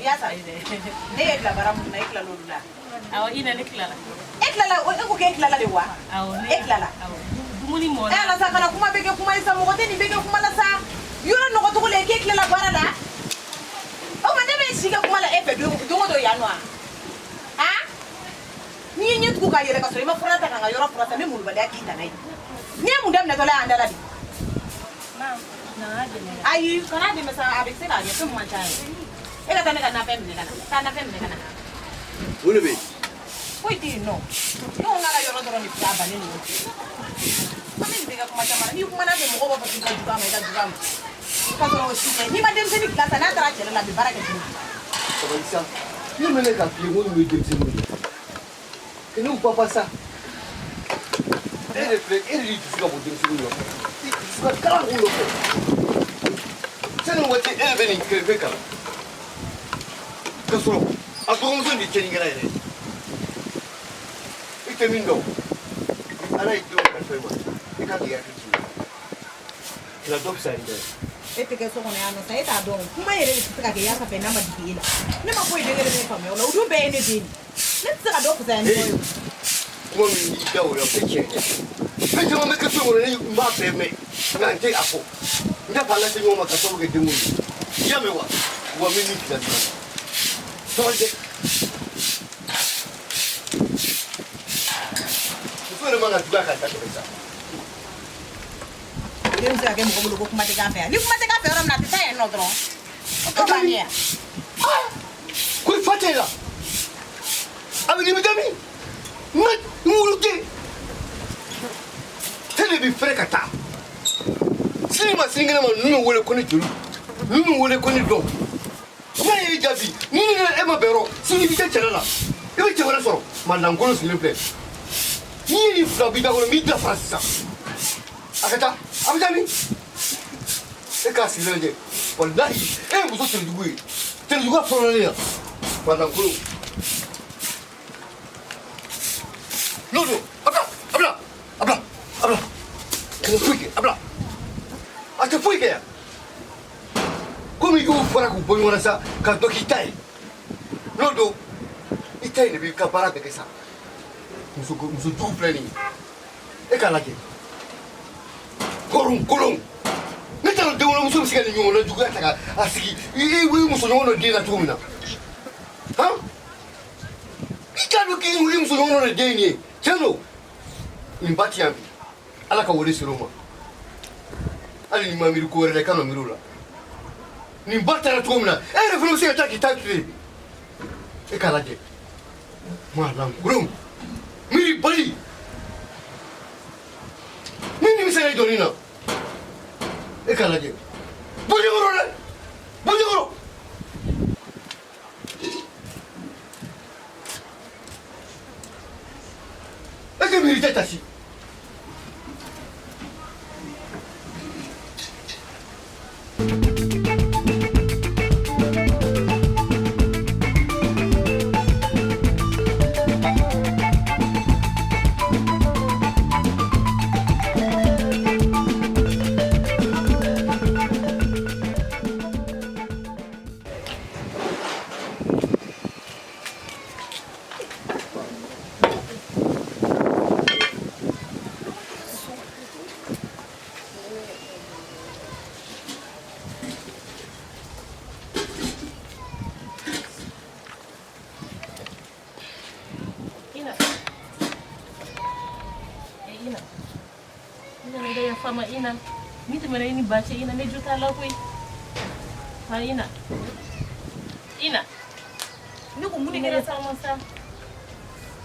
Yassa ne la baram na ikla lolula aw ina nikla la o ko ikla la de wa aw ikla la dumuni mo ala sa kana kuma bege kuma isa mo gote ni bege kuma la sa yoro no goto le ikla la bara la o ma debe siga kuma la efe do yanwa ha ni nyet ku ka yele ka so ma furata ka yoro furata me mulba da kita nai ni mu dem na to la andala di ayi kana de mesa avec c'est là il y a tout mon chai et la tane kana pembe kana Où be oui ti no ngara yoro doro ni pa bani ni kami ni bega kuma chama ni kuma na de mo ba pati juga ma ka so si ni ma dem se ni classe na tara chela la be baraka ti ça va ça ni me le ka fi mo ni dem se mo que nous pas ça et il tu vas dem se mo tu vas kala ulo c'est nous voter et venir que beka que solo a tout monde dit que ngara ere ite mindo ala itu kan foi moi e ka dia que la dope sai inde ete ke so ko ne ano sai ta don kuma yere tsaka ke Yassa pe na ma dikila ne ma ko idengere ne fa me ola udu be ne din ne tsaka dope sai ndo mo mi da o yo peche peche mo me que so mo ne ma pe me na nte apo nda pala se mo ma ka so ke demu ya me wa me ni kila solde le manga tuga ka ta pesa dem sa ke mo ko kuma te ka fe ni kuma te ka fe ram na te ta no dron ko ba ni ko fatela abi ni midami mat muluke tele bi frekata sinima singena ma nunu wole ko ni julu nunu wole ko ni do ma ye jabi ni e ma bero sini bi te chelala e bi te wala soro mandangolo s'il vous plaît ni flabida ko mi da fasa akata abjami e ka silende wallahi e mo so tere dugu foroleya mandangolo lodo abla que fuike abla ate fuike ya como eu fora com boi mora sa ka dokitai lodo itai ne bi ka para de kesa muso tu pleni e kala ke kolong ne talo de wona muso siga ni wona duga taka asiki e wi muso no de na tumina ha ikalo ki wi muso no de ni chelo imbati yambi ala ka wole siroma ali ni mamiru ko re kana mirula ni batara tumina e re fulo siga taki taki e kala ke malam grum Miri bali. Nini misale donina. E kala je. Bojoro. E ke miri tatashi. Fama ina miti mana ini baca ina ne juta lakui ha ina ni ko muni kira sama sa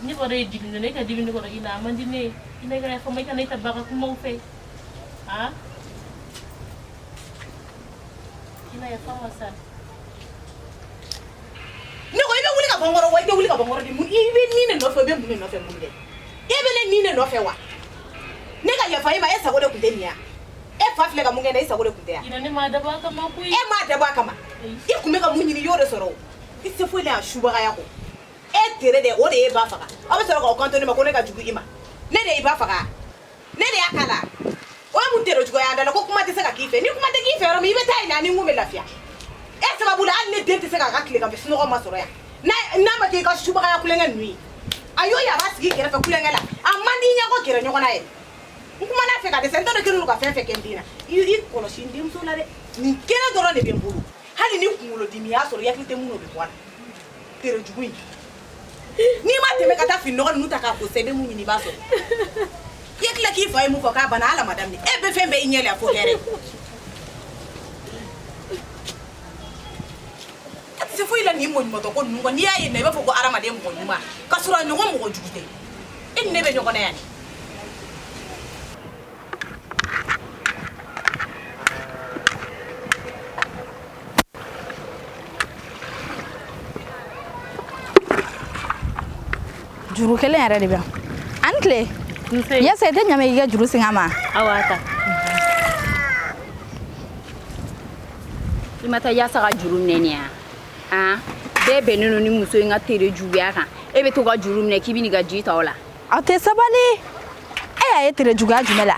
ni ko re dibin ne ka dibin ko ina mandi ne ina ga fama ina ta baka ku mau fe ha ina ya fama sa ni ko ibe wuli ka bongoro wa ibe wuli ka bongoro di mun ibe ni ne no fe be mun no fe mun de ibe le ni ne no fe wa nega ya faima esa gode kundenia e fa file ka mungenda esa gode kundea ina ni madaba kama kui e madaba kama e kumeka munyini yore soro ise fule a shuba yako e tere de ode e ba faka aba soro ka konto ni makone ka jugu ima ne de e ba faka ne de akala o mu tere jugu ya la ko kuma tɛ se ka k'i fɛ ni kuma tɛ k'i fɛ yɔrɔ min I bɛ taa yen na ni mun bɛ lafiya sababu la hali ne den tɛ se k'a ka tile kan fɛ sunɔgɔ ma sɔrɔ yan n'a ma kɛ I ka subagaya kulonkɛ ninnu ye a y'o ye a b'a sigi kɛrɛfɛ kulonkɛ la a man di ɲɛ ko gɛrɛ ɲɔgɔn na yɛrɛ n kuma n'a fɛ ka dɛsɛ n t'a dɔn kelen don ka fɛn fɛn kɛ n den na I kɔlɔsi n denmuso la dɛ nin kelen dɔrɔn de bɛ n bolo hali ni kunkolodimi y'a sɔrɔ I hakili tɛ mun na o bɛ bɔ a la tere jugu in n'i ma tɛmɛ ka taa fini nɔgɔ ninnu ta k'a ko sɛbɛn mun ɲini I b'a sɔrɔ I hakili la k'i fa ye mun fɔ k'a banna ala ma daminɛ e bɛ fɛn bɛɛ I ɲɛ la fo hɛrɛ a tɛ se foyi la nin mɔɲumatɔ ko ninnu kɔ n'i y'a ye na I b'a fɔ ko hadamaden mɔgɔ ɲuman ka sɔrɔ a ɲɔgɔn mɔgɔ jugu tɛ e ni ne bɛ ɲɔgɔn na yan juru kelen yɛrɛ de bɛ an tile Yassa I tɛ ɲamɛ I ka juru singa ma awɔ ta I ma taa Yassa ka juru minɛ ni bɛɛ bɛnnen don ni muso in ka tere juguya kan e bɛ to ka juru minɛ k'i bɛ n'i ka ji ta o la aw tɛ sabali e y'a ye tere juguya jumɛn la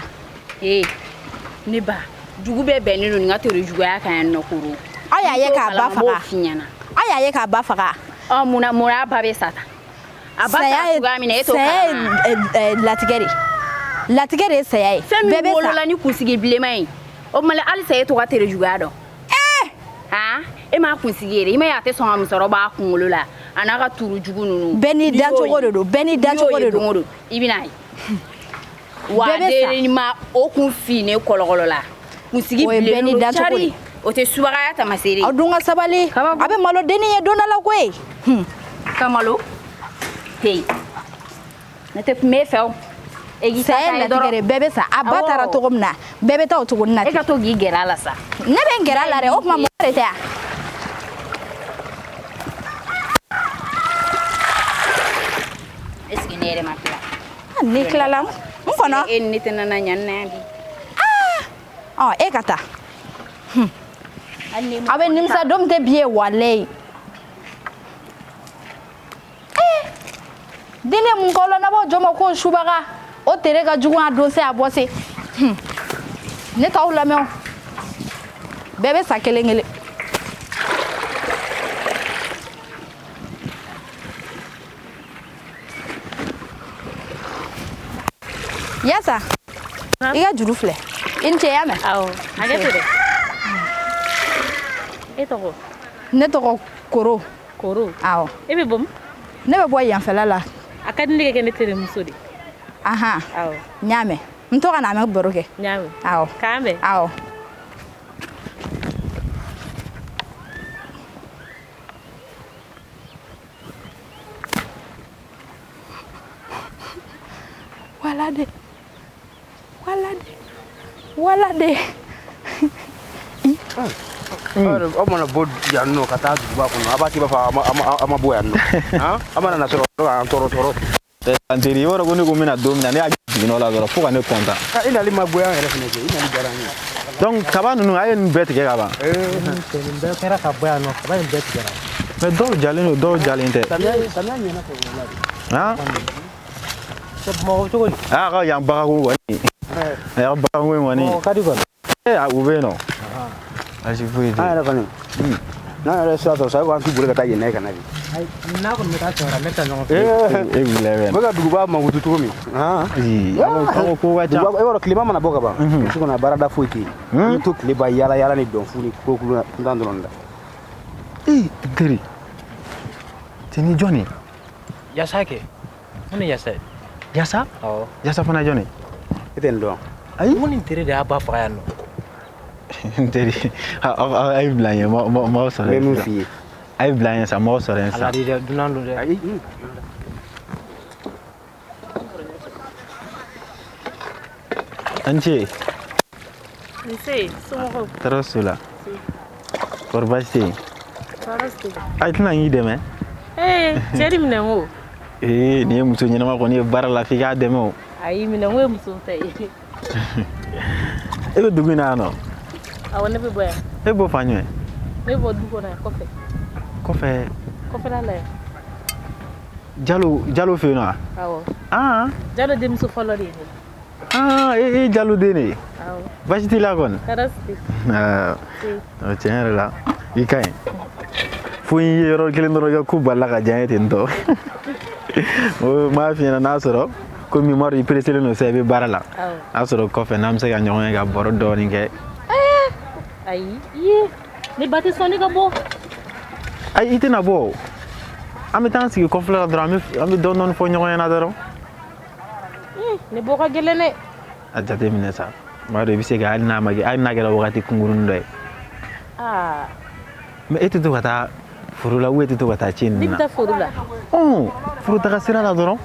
ne ba jugu bɛɛ bɛnnen don ni ka tere juguya kan yan nɔ koro aw y'a ye k'a ba faga aw y'a ye k'a ba faga mun a ba bɛ sata a ba sara cogoya min na e t'o kalama latigɛ de ye saya ye fɛn min wolola ni kunsigi bilenman ye o tuma hali sa e t'o ka tere juguya dɔn e m'a kunsigi yɛrɛ I ma ye a tɛ sɔn ka musɔrɔ b'a kunkolo la a n'a ka turu jugu ninnu bɛɛ n'i dancogo de don bɛɛ n'i dancogo de don I bɛna ye wa den ma o kun finnen kɔlɔkɔlɔ la kunsigi bilennen don cari o tɛ subagaya tamaseere ye aw dun ka sabali a bɛ malo denni ye don dɔ la koyi ka malo tɛ ne tɛ kun b'e fɛ o saya ye latigɛ de bɛɛ bɛ sa a ba taara cogo min na bɛɛ bɛ taa o cogo na e ka to k'i gɛrɛ a la sa ne bɛ n gɛrɛ a la dɛ o tuma mɔgɔ de tɛ yan est-ce que ne yɛrɛ ma tila ni tilala n kɔnɔ e ni ne tɛ nana ɲani na yan bi e ka taa a bɛ nimisa don min tɛ bi ye walayi den ne mun kɔlɔn na bɔ jɔ ma ko subaga o tere ka jugu a don se a bɔ se ne t'aw lamɛn bɛɛ bɛ sa kelen kelen Yassa I ka juru filɛ I ni ce y'a mɛn awɔ hakɛ to dɛ e tɔgɔ ne tɔgɔ Koro awɔ e bɛ bɔ min ne bɛ bɔ yanfɛla la a ka di ne ka kɛ ne terimuso de awɔ n y'a mɛn n to ka na an bɛ baro kɛ n y'a mɛn awɔ k'an bɛn awɔ wala de o mana bɔ yan nɔ ka taa duguba kɔnɔ a b'a k'i b'a fɔ a ma bɔ yan nɔ a mana na sɔrɔ an tɔɔrɔ Anteri i b'a dɔn ko ne ko n bɛna don min na ne y'a jigin o la dɔrɔn fo ka ne content I nali ma bɔ yan yɛrɛ fɛnɛ kɛ I nali diyara n ye donc kaba ninnu a ye nin bɛɛ tigɛ ka ban nin bɛɛ kɛra ka bɔ yan nɔ kaba in bɛɛ tigɛra mais dɔw jalen don dɔw jalen tɛ samiya ɲɛna fɛ wala de mɔgɔ cogo di a ka yan bagako kɔni a y'a bagako in kɔni mɔgɔ ka di kɔni u bɛ yen nɔ asi foyi tɛ an yɛrɛ kɔni n'an yɛrɛ sira sɔrɔ sa b'an t'u bolo ka taa yen n'a ye ka na bi n'a kɔni bɛ taa cɛwara ne ta ɲɔgɔn fɛ e wulila bɛ u bɛ ka duguba mankutu cogo min ko ko ka ca e b'a dɔn tilema mana bɔ ka ban su kɔnɔ baarada foyi tɛ yen an bɛ to tile ba yaala yaala ni dɔnfu ni ko kuntan dɔrɔn la teri tɛ ni jɔn ye Yassa kɛ mun ni Yassa ye Yassa awɔ Yassa fana jɔn ye e tɛ nin dɔn ayi mun ni tere de y'a ba faga yan nɔ n teri a ye bila n ye m'aw sɔrɔ n bɛ min f'i ye a ye bila n ye sa m'aw sɔrɔ yen sa ala de dɛ dunan don dɛ an ce nse somɔgɔw tɔɔrɔ su la kɔrɔ baasi tɛ yen tɔɔrɔ si tɛ a tɛna n y'i dɛmɛ cɛ di minɛ n ko nin ye muso ɲɛnama kɔni ye baara la f'i k'a dɛmɛ o ayi minɛ n ko ye muso ta ye e bɛ dugu in na yan nɔ awɔ ne bɛ bɔ yan e b'o fan jumɛn ne bɛ bɔ du kɔnɔ yan kɔfɛ kɔfɛla la yan Jalo fɛ yen nɔ awɔ Jalo denmuso fɔlɔ de ye ne e Jalo den de ye baasi t'i la kɔni Karasti. tiɲɛ yɛrɛ la i ka ɲi fo n ye yɔrɔ kelen dɔrɔn kɛ ko balila ka diya n ye ten tɔ m'a f'i ɲɛna n'a sɔrɔ komi mari i pereselen don sa i bɛ baara la n'a sɔrɔ kɔfɛ n'an bɛ se ka ɲɔgɔn ye ka baro dɔɔnin kɛ Ayi, ye. Ne ba tɛ sɔn ne ka bɔ. ayi i tɛna bɔ an bɛ taa an sigi kɔfɛla la dɔrɔn an bɛ dɔɔnin fɔ ɲɔgɔn ɲɛna dɔrɔn Ne bɔ ka gɛlɛn dɛ. a jateminɛ sa m'a dɔn i bɛ se ka hali n'a kɛra wagati kunkurunin dɔ ye mais e tɛ to ka taa foro la ou e tɛ to ka taa ci Ne nin bɛ na taa foro la. foro taga sira la dɔrɔn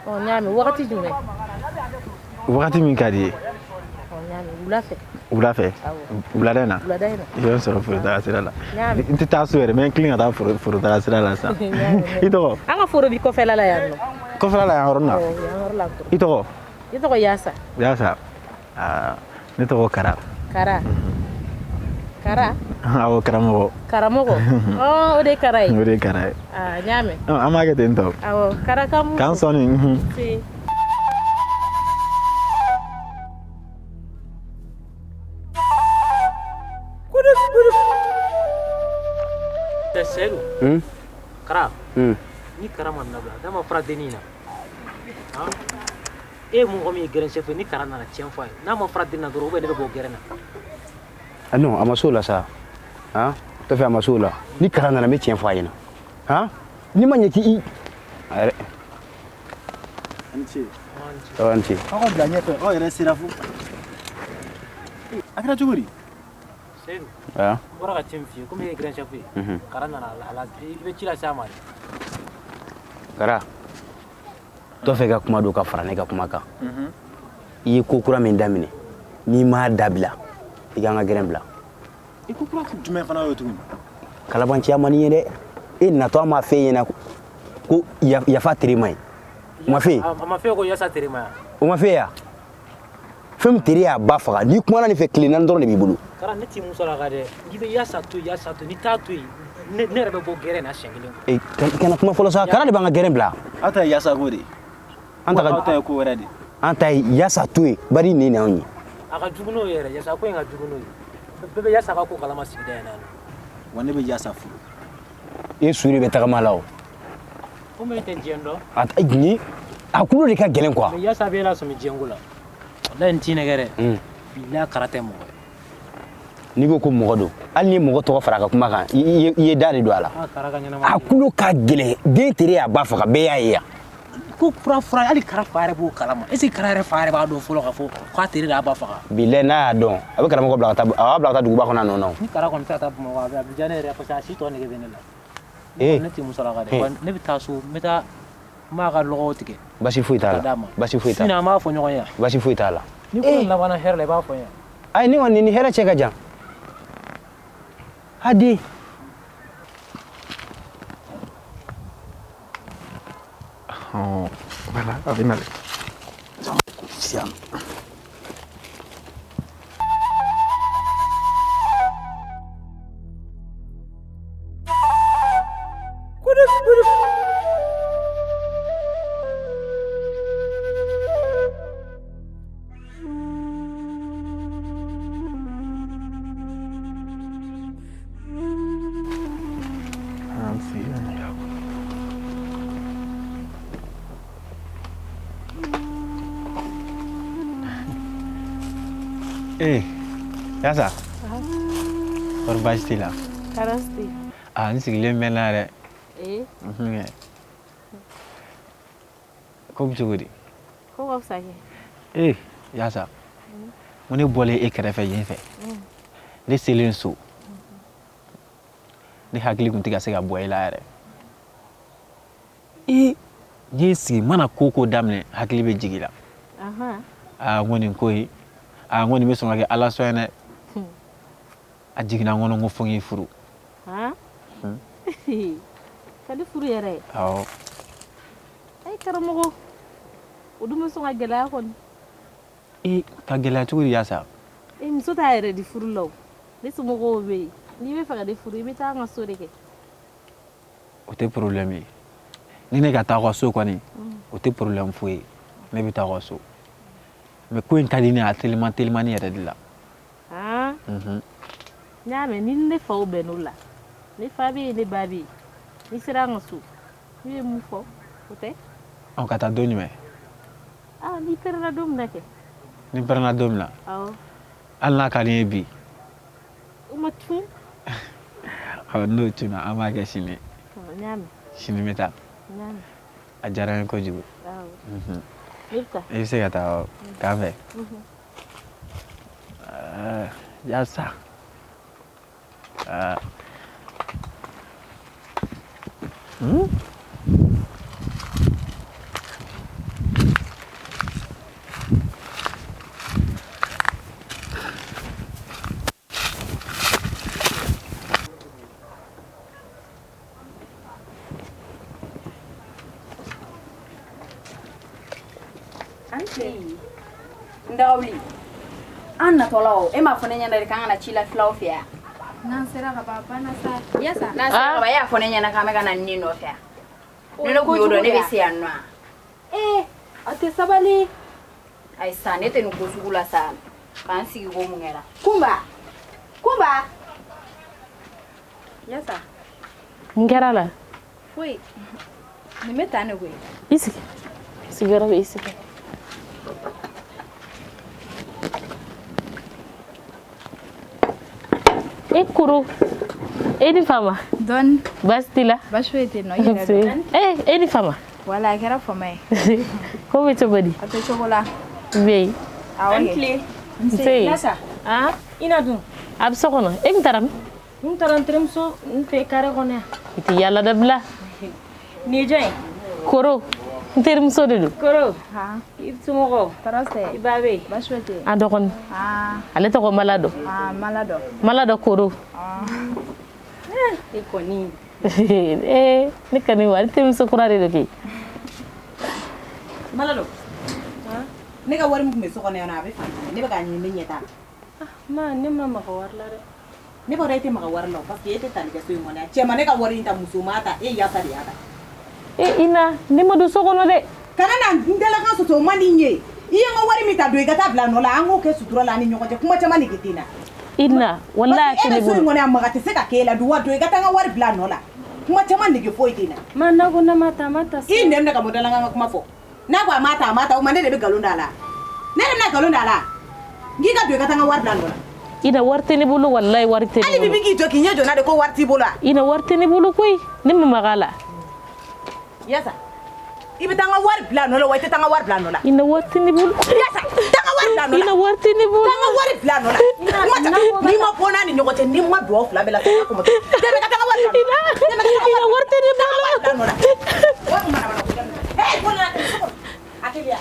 Ɔ n y'a mɛn wagati jumɛn? wagati min ka di ye Ɔ n y'a mɛn wula fɛ. wula fɛ wulada in na Wulada in na. i bɛ n sɔrɔ foro taga sira la N y'a mɛn. n tɛ taa so yɛrɛ mais n tilen ka taa foro taga sira la sisan N y'a mɛn. i tɔgɔ An ka foro bi kɔfɛla la yan nɔ. kɔfɛla la yan yɔrɔnin na Ɔ yan yɔrɔ la n tora. i tɔgɔ Ne tɔgɔ Yassa. Yassa ne tɔgɔ Kara Kara. Kara? awɔ karamɔgɔ Karamɔgɔ. Ɔ o de ye Kara ye. o de ye Kara ye N y'a mɛn. an b'a kɛ ten tɔ Awɔ Kara ka mun? k'an sɔnni Si. Seru. Kara. Ni Kara man na bla. Dama fara deni na. E mɔgɔ min ye gɛrɛn chef ni Kara nana tiɲɛ fɔ a ye. N'a ma fara deni na dɔrɔn ne bɛ bɔ gɛrɛn na. Non, a ma s'o la sa. Hein? Tout à fait, a ma s'o la. Ni Kara nana bɛ tiɲɛ fɔ a ɲɛna. Hein? Ni ma ɲɛ k'i Ayɛrɛ. An ce. aw ka bila ɲɛfɛ aw yɛrɛ sera fo a kɛra cogo di Seru. Aa. Bɔra ka tiɲɛ f'i ye komi e ye gɛrɛn chef ye. Kara nana a la i bɛ ci lase a ma de. Kara. Dɔ fɛ ka kuma don ka fara ne ka kuma kan. I ye ko kura min daminɛ. N'i m'a dabila i kan ka gɛrɛn bila. i ko kura jumɛn fana y'o tuguni Kalabanciya man di n ye dɛ. E natɔ a ma f'e ɲɛna ko yafa tere ma ɲi. O ma f'e ye? A ma f'e ko Yassa tere ma yan. O ma f'e ye wa? Fɛn min tere y'a ba faga n'i kumana nin fɛ tile naani dɔrɔn de b'i bolo. Kara ne t'i muso la ka dɛ. N'i bɛ Yassa to n'i t'a to yen ne yɛrɛ bɛ bɔ gɛrɛn na siɲɛ kelen. Kana kuma fɔlɔ sa Kara de b'an ka gɛrɛn bila. aw ta ye Yassa ko de An ta aw ta ye ko wɛrɛ de an ta ye Yassa to yen bari nin de y'anw ye. A ka jugu n'o ye yɛrɛ Yassa ko in ka jugu n'o ye. Bɛɛ bɛ Yassa ka ko kalama sigida in na. wa ne bɛ Yassa furu E su de bɛ tagama la o. Komi e tɛ diɲɛ dɔn. Ni a kulo de ka gɛlɛn quoi. Mais Yassa bɛ la sɔmi diɲɛko la. Walahi n t'i nɛgɛ dɛ. Bilahi Kara tɛ mɔgɔ ye. N'i ko ko mɔgɔ don hali ni ye mɔgɔ tɔgɔ fara a ka kuma kan i ye da de don a la. Kara ka ɲɛnama. A kulo ka gɛlɛn den tere y'a ba faga bɛɛ y'a ye yan. Ko fura hali Kara fa yɛrɛ b'o kalama. Est ce que Kara yɛrɛ fa yɛrɛ b'a dɔn fɔlɔ k'a fɔ k'a tere de y'a ba faga. Bilahi n'a y'a dɔn a bɛ karamɔgɔ bila ka taa a b'a bila ka taa duguba kɔnɔ a nɔ na o. Ni Kara kɔni tɛ ka taa Bamakɔ a bɛ diya ne yɛrɛ parce que a si tɔ nege bɛ ne la. Ne t'i muso la ka dɛ. Ne bɛ taa so n bɛ taa n b'a ka lɔgɔw tigɛ. Basi foyi t'a la basi foyi t'a la. Sinon an b'a fɔ ɲɔgɔn ye yan. Basi foyi t'a la. Ni ko in labanna hɛrɛ la i b'a fɔ n ye. Ayi ni kɔni ni hɛrɛ cɛ ka jan. Hadi. voilà a bɛ nale Siam. Yassa kɔri baasi t'i la Karasti. n sigilen bɛ n na dɛ ko bɛ cogo di Ko ka fisa kɛ. Yassa ko ne bɔlen e kɛrɛfɛ yen fɛ ne selen so ne hakili tun tɛ ka se ka bɔ i la yɛrɛ n ye sigi mana ko daminɛ hakili bɛ jigin la n ko nin ko in n ko nin bɛ sɔn ka kɛ ala sɔn ye dɛ a jiginna n kɔnɔ n ko fo n k'i furu Ka di furu yɛrɛ. awɔ Karamɔgɔ o dun bɛ sɔn ka gɛlɛya kɔni. ka gɛlɛya cogo di Yassa Muso t'a yɛrɛ di furu la o. Ne somɔgɔw bɛ yen n'i bɛ fɛ ka di furu i bɛ taa an ka so de kɛ. o tɛ problème ye ni ne ka taa aw ka so kɔni o tɛ problème foyi ye ne bɛ taa aw ka so mais ko in kadine a tellement ni yɛrɛ de la nyame ni ne fa o benula ni fa bi ni babi ni sira ngasu ni mu fo ote on ka taa don jumɛn ni perna dom nake ni perna dom la aw hali n'a ka di n ye bi uma tun n'o tuna an b'a kɛ sini nyame sini bɛ taa nyame a diyara n ye kojugu i bɛ se ka taa k'an fɛ Yassa Ndawli Anna tolao e ma fone nyanda kan na chila flow fia nan sera ka baba na sa Yassa na sera ba ya fone nyanda ka mega na ni no fia ni no ku yodo ne be si anwa ate sabali ai sa ne te no ku sugula sa kan sigi go mungera kumba Yassa ngera la wait ni meta ne we isi sigara be isi Kuru eni fama don bastila bashwete no yere eni fama wala kera fama ko be to body ate chokola be Ankle Yassa ina dun ab sokono taram trimso nte kare kone iti yalla dabla ni jay koro trimso de koro itsumo tarase ibabe bashwete adokon ale to ko malado malado koro ikoni ni kani wari trimso kurare do ki malado ne ga wari mu me sokone na be ne ba ga ni me nyeta ma ne ma ko warla de ne ba rete maka warlo parce que ete tan ke so mo na chema ne ga wari inta musumata Yassa de yada ina ne ma do sokono de kana na ndela kan so to mani nye iye ngo wari mi ta do igata bla no la ango ke sutura la ni nyoko je kuma chema ni gitina ina wallahi ne so ngone amma te seka kela duwa do igata nga wari bla no la kuma chema ni gefo itina man na go na mata ine mna ka modala nga kuma fo na kwa mata o mande de be galunda la ne na galunda la ngiga do igata nga wari bla no la ina warteni bulu wallahi warteni ali bibi gi joki nyejo na de ko warti bulu ina warteni bulu koy nimma magala Yassa ibe tanga war plan no la waite tanga war plan no la ina warteni bulu Yassa tanga war plan no la ina warteni bulu tanga war plan no la ni ma pona ni nyokote ni ma do of la bela ko mo debe ka tanga war plan ina warteni bulu no la wa mana mana pona akelia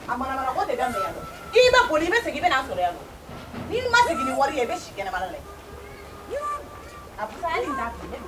amana mana ko te dambe ya ibe poli be segi be na so ya ni ma segi ni wari e be shikena mala le abu sa ni da ne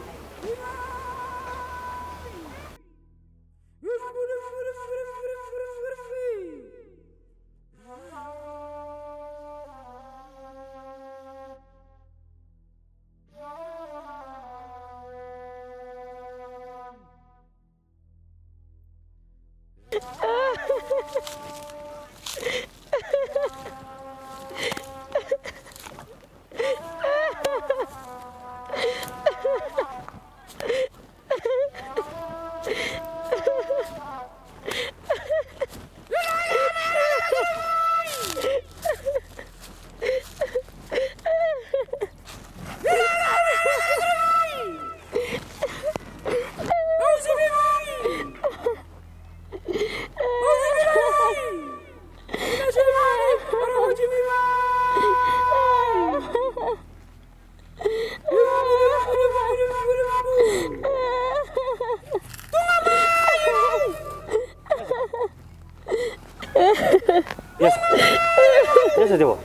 Yassa dewa.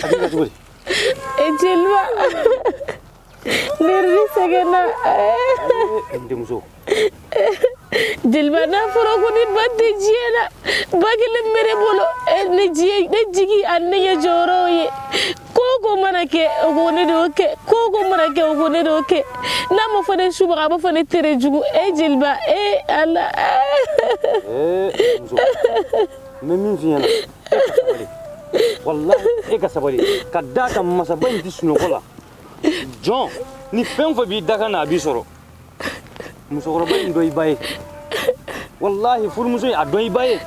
Adiga tuguri. Ejilwa. Nervi segena. Ende muso. Jilba na furo kuni bande jiena. Bagile mere bolo ne jigi anne ye joro ye. Koko manake ogone doke. Koko manake ogone doke. Na mo fane shuba ba fane tere jugu. Ejilba ala. Muso. min fi yana wallahi e ka sabali ka da ka masaba in ti sunoko la John ni fɛn fɔ b'i daga na a b'i sɔrɔ musokɔrɔba in dɔ i ba ye wallahi furumuso in a dɔn i ba ye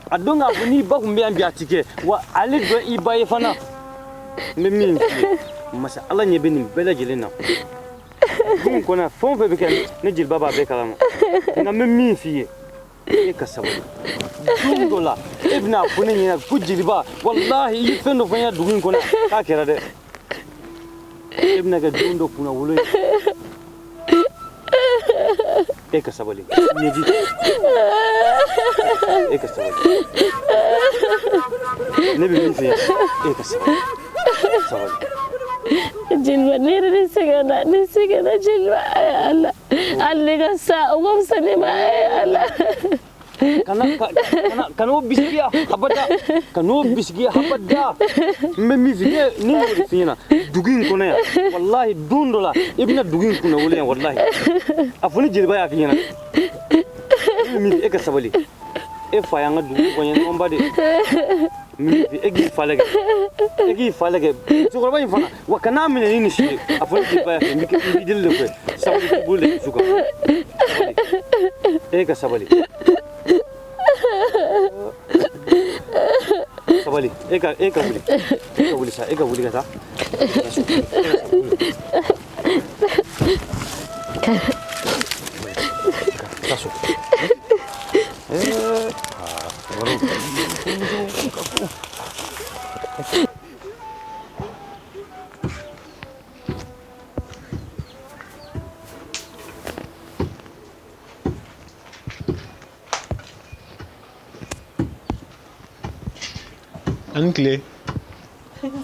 a dɔn k'a fɔ n'i ba tun bɛ yan bi a ti kɛ wa ale dɔn i ba ye fana n bɛ min f'i ye masa ala ɲɛ bɛ nin bɛɛ lajɛlen na dun kɔnɔ fɛn o fɛn bɛ kɛ ne jeliba b'a bɛɛ kalama nka n bɛ min f'i ye e ka sabali don dɔ la e bɛna fɔ ne ɲɛna ko jeliba wallahi i ye fɛn dɔ fɔ n ye dugu in kɔnɔ k'a kɛra dɛ e bɛna kɛ don dɔ kunna wolo ye e ka sabali ɲɛji e ka sabali ne bɛ min f'i ye e ka sabali Jilba ne yɛrɛ de sɛgɛnna Jilba ay Allah ale ka sa o ka fisa ne ma ay Allah kan'o bisigiya habada n bɛ min f'i ye ni y'o de f'i ɲɛna dugu in kɔnɔ yan wallahi don dɔ la i bɛna dugu in kunna wolo yan wallahi a fɔ ni jeliba y'a f'i ɲɛna ne bɛ min f'i ye e ka sabali e fa y'an ka dugu kɔɲɛ ɲɔgɔnba de e k'i fa lajɛ musokɔrɔba in fana wa kan'a minɛ ni nin si ye a fɔ ni jeliba y'a fɛ n b'i deli de fɛ sabali k'i bolo de su kan e ka sabali sabali e ka wuli ka taa taso Ankle.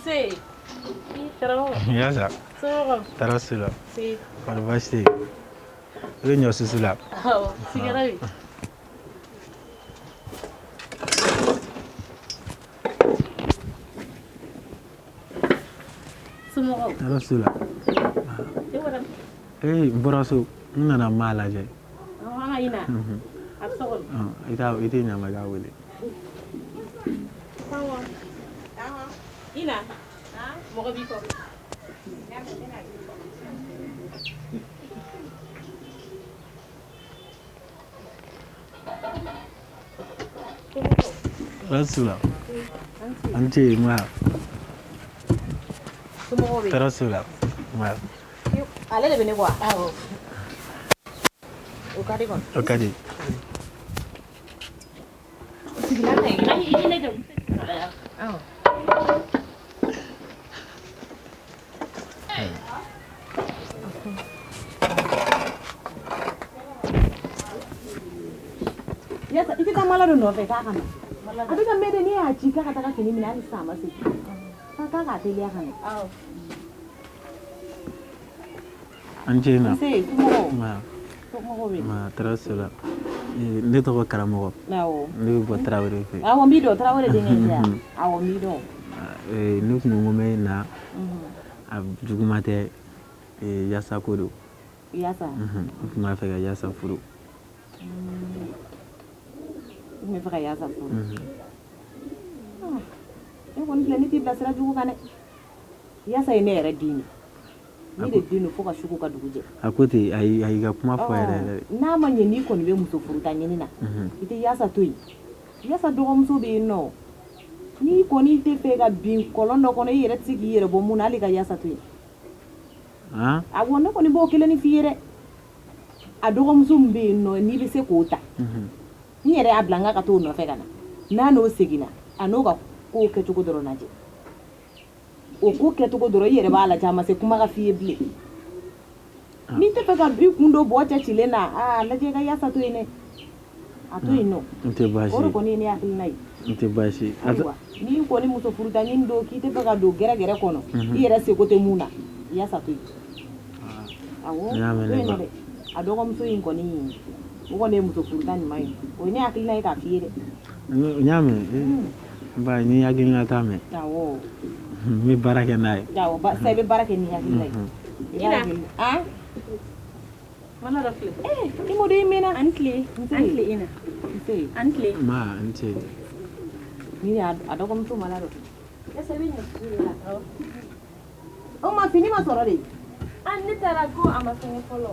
Sei. Caramba. Yassa. Só. Tarasula. Sim. Para baixo. Renyo susula. Oh, sigara bi. Sumo. Tarasula. Boraso, nana mala je. Ah, ina. Absolut. Itu nyama gawili. Ina. Mau ke Biko. Rasula. Anci ma. Rasula. Ma. Ale de bene kwa. Okadi. Yassa, itu kan malah udah nove kakak kan. Tapi kan beda nih ya, jika katakan sini minat sama sih. Kakak nggak lihat kan. Anci na. Ma. Ma Tarasula. Ne tɔgɔ karamɔgɔ. Ne bɛ bɔ Tarawele fɛ. Awɔ n b'i dɔn Tarawele denkɛ tɛ yan. Awɔ n b'i dɔn. Ne kun ko n bɛ na a juguman tɛ Yassa ko don. Yassa. N kun b'a fɛ ka Yassa furu. N bɛ fɛ ka Yassa furu. E kɔni filɛ ne t'i bilasira jugu kan dɛ. Yassa ye ne yɛrɛ den ye. Ni de den don fo ka sugu ka dugu jɛ. A ko ten a y'i ka kuma fɔ yɛrɛ yɛrɛ. N'a ma ɲɛ n'i kɔni bɛ muso furuta ɲini na i tɛ Yassa to yen. Yassa dɔgɔmuso bɛ yen nɔ. N'i kɔni tɛ fɛ ka bin kɔlɔn dɔ kɔnɔ i yɛrɛ tɛ se k'i yɛrɛ bɔ mun na hali ka Yassa to yen. Awɔ ne kɔni b'o kelen ni f'i ye dɛ. A dɔgɔmuso min bɛ yen nɔ n'i bɛ se k'o ta. N yɛrɛ y'a bila n ka t'o nɔfɛ ka na. N'a n'o seginna a n'o ka kow kɛcogo dɔrɔn lajɛ. O ko kɛcogo dɔrɔn i yɛrɛ b'a lajɛ a ma se kuma ka f'i ye bilen. N'i tɛ fɛ ka i kun don bɔ cɛ cilen na lajɛ i ka Yassa to yen dɛ. A to yen nɔ. N tɛ baasi. O de kɔni ye ne hakilina ye. N tɛ baasi. Ayiwa n'i kɔni muso furuta ɲini don k'i tɛ fɛ ka don gɛrɛgɛrɛ kɔnɔ i yɛrɛ seko tɛ mun na Yassa to yen. Awɔ to yen nɔ dɛ. A dɔgɔmuso in kɔni o kɔni ye muso furuta ɲuman ye. O ye ne hakilina ye k'a f'i ye dɛ. N y'a mɛn. Ba n'i hakilina t'a mɛn. Awɔ. N bɛ baara kɛ n'a ye. Awɔ sa i bɛ baara kɛ n'i hakilina ye. Ina. Mana dɔ filɛ. I m'o de ye mɛnna. An tile. Ina. An tile. Ma n ce. Ni ada comme tout malade. Qu'est-ce que c'est là? On m'a fini ma soirée. An ne taara ko a ma fɛngɛ fɔlɔ.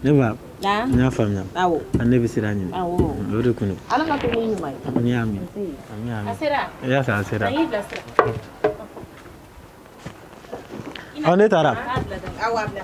Ne ba. N y'a faamuya. Awɔ. An ne bɛ sira ɲini. Awɔ. O de kun. Ala ka to ni ɲuman ye. Ni y'a min. A sera. Yassa a sera. An y'i bilasira. Aw ne taara. Awɔ a bila.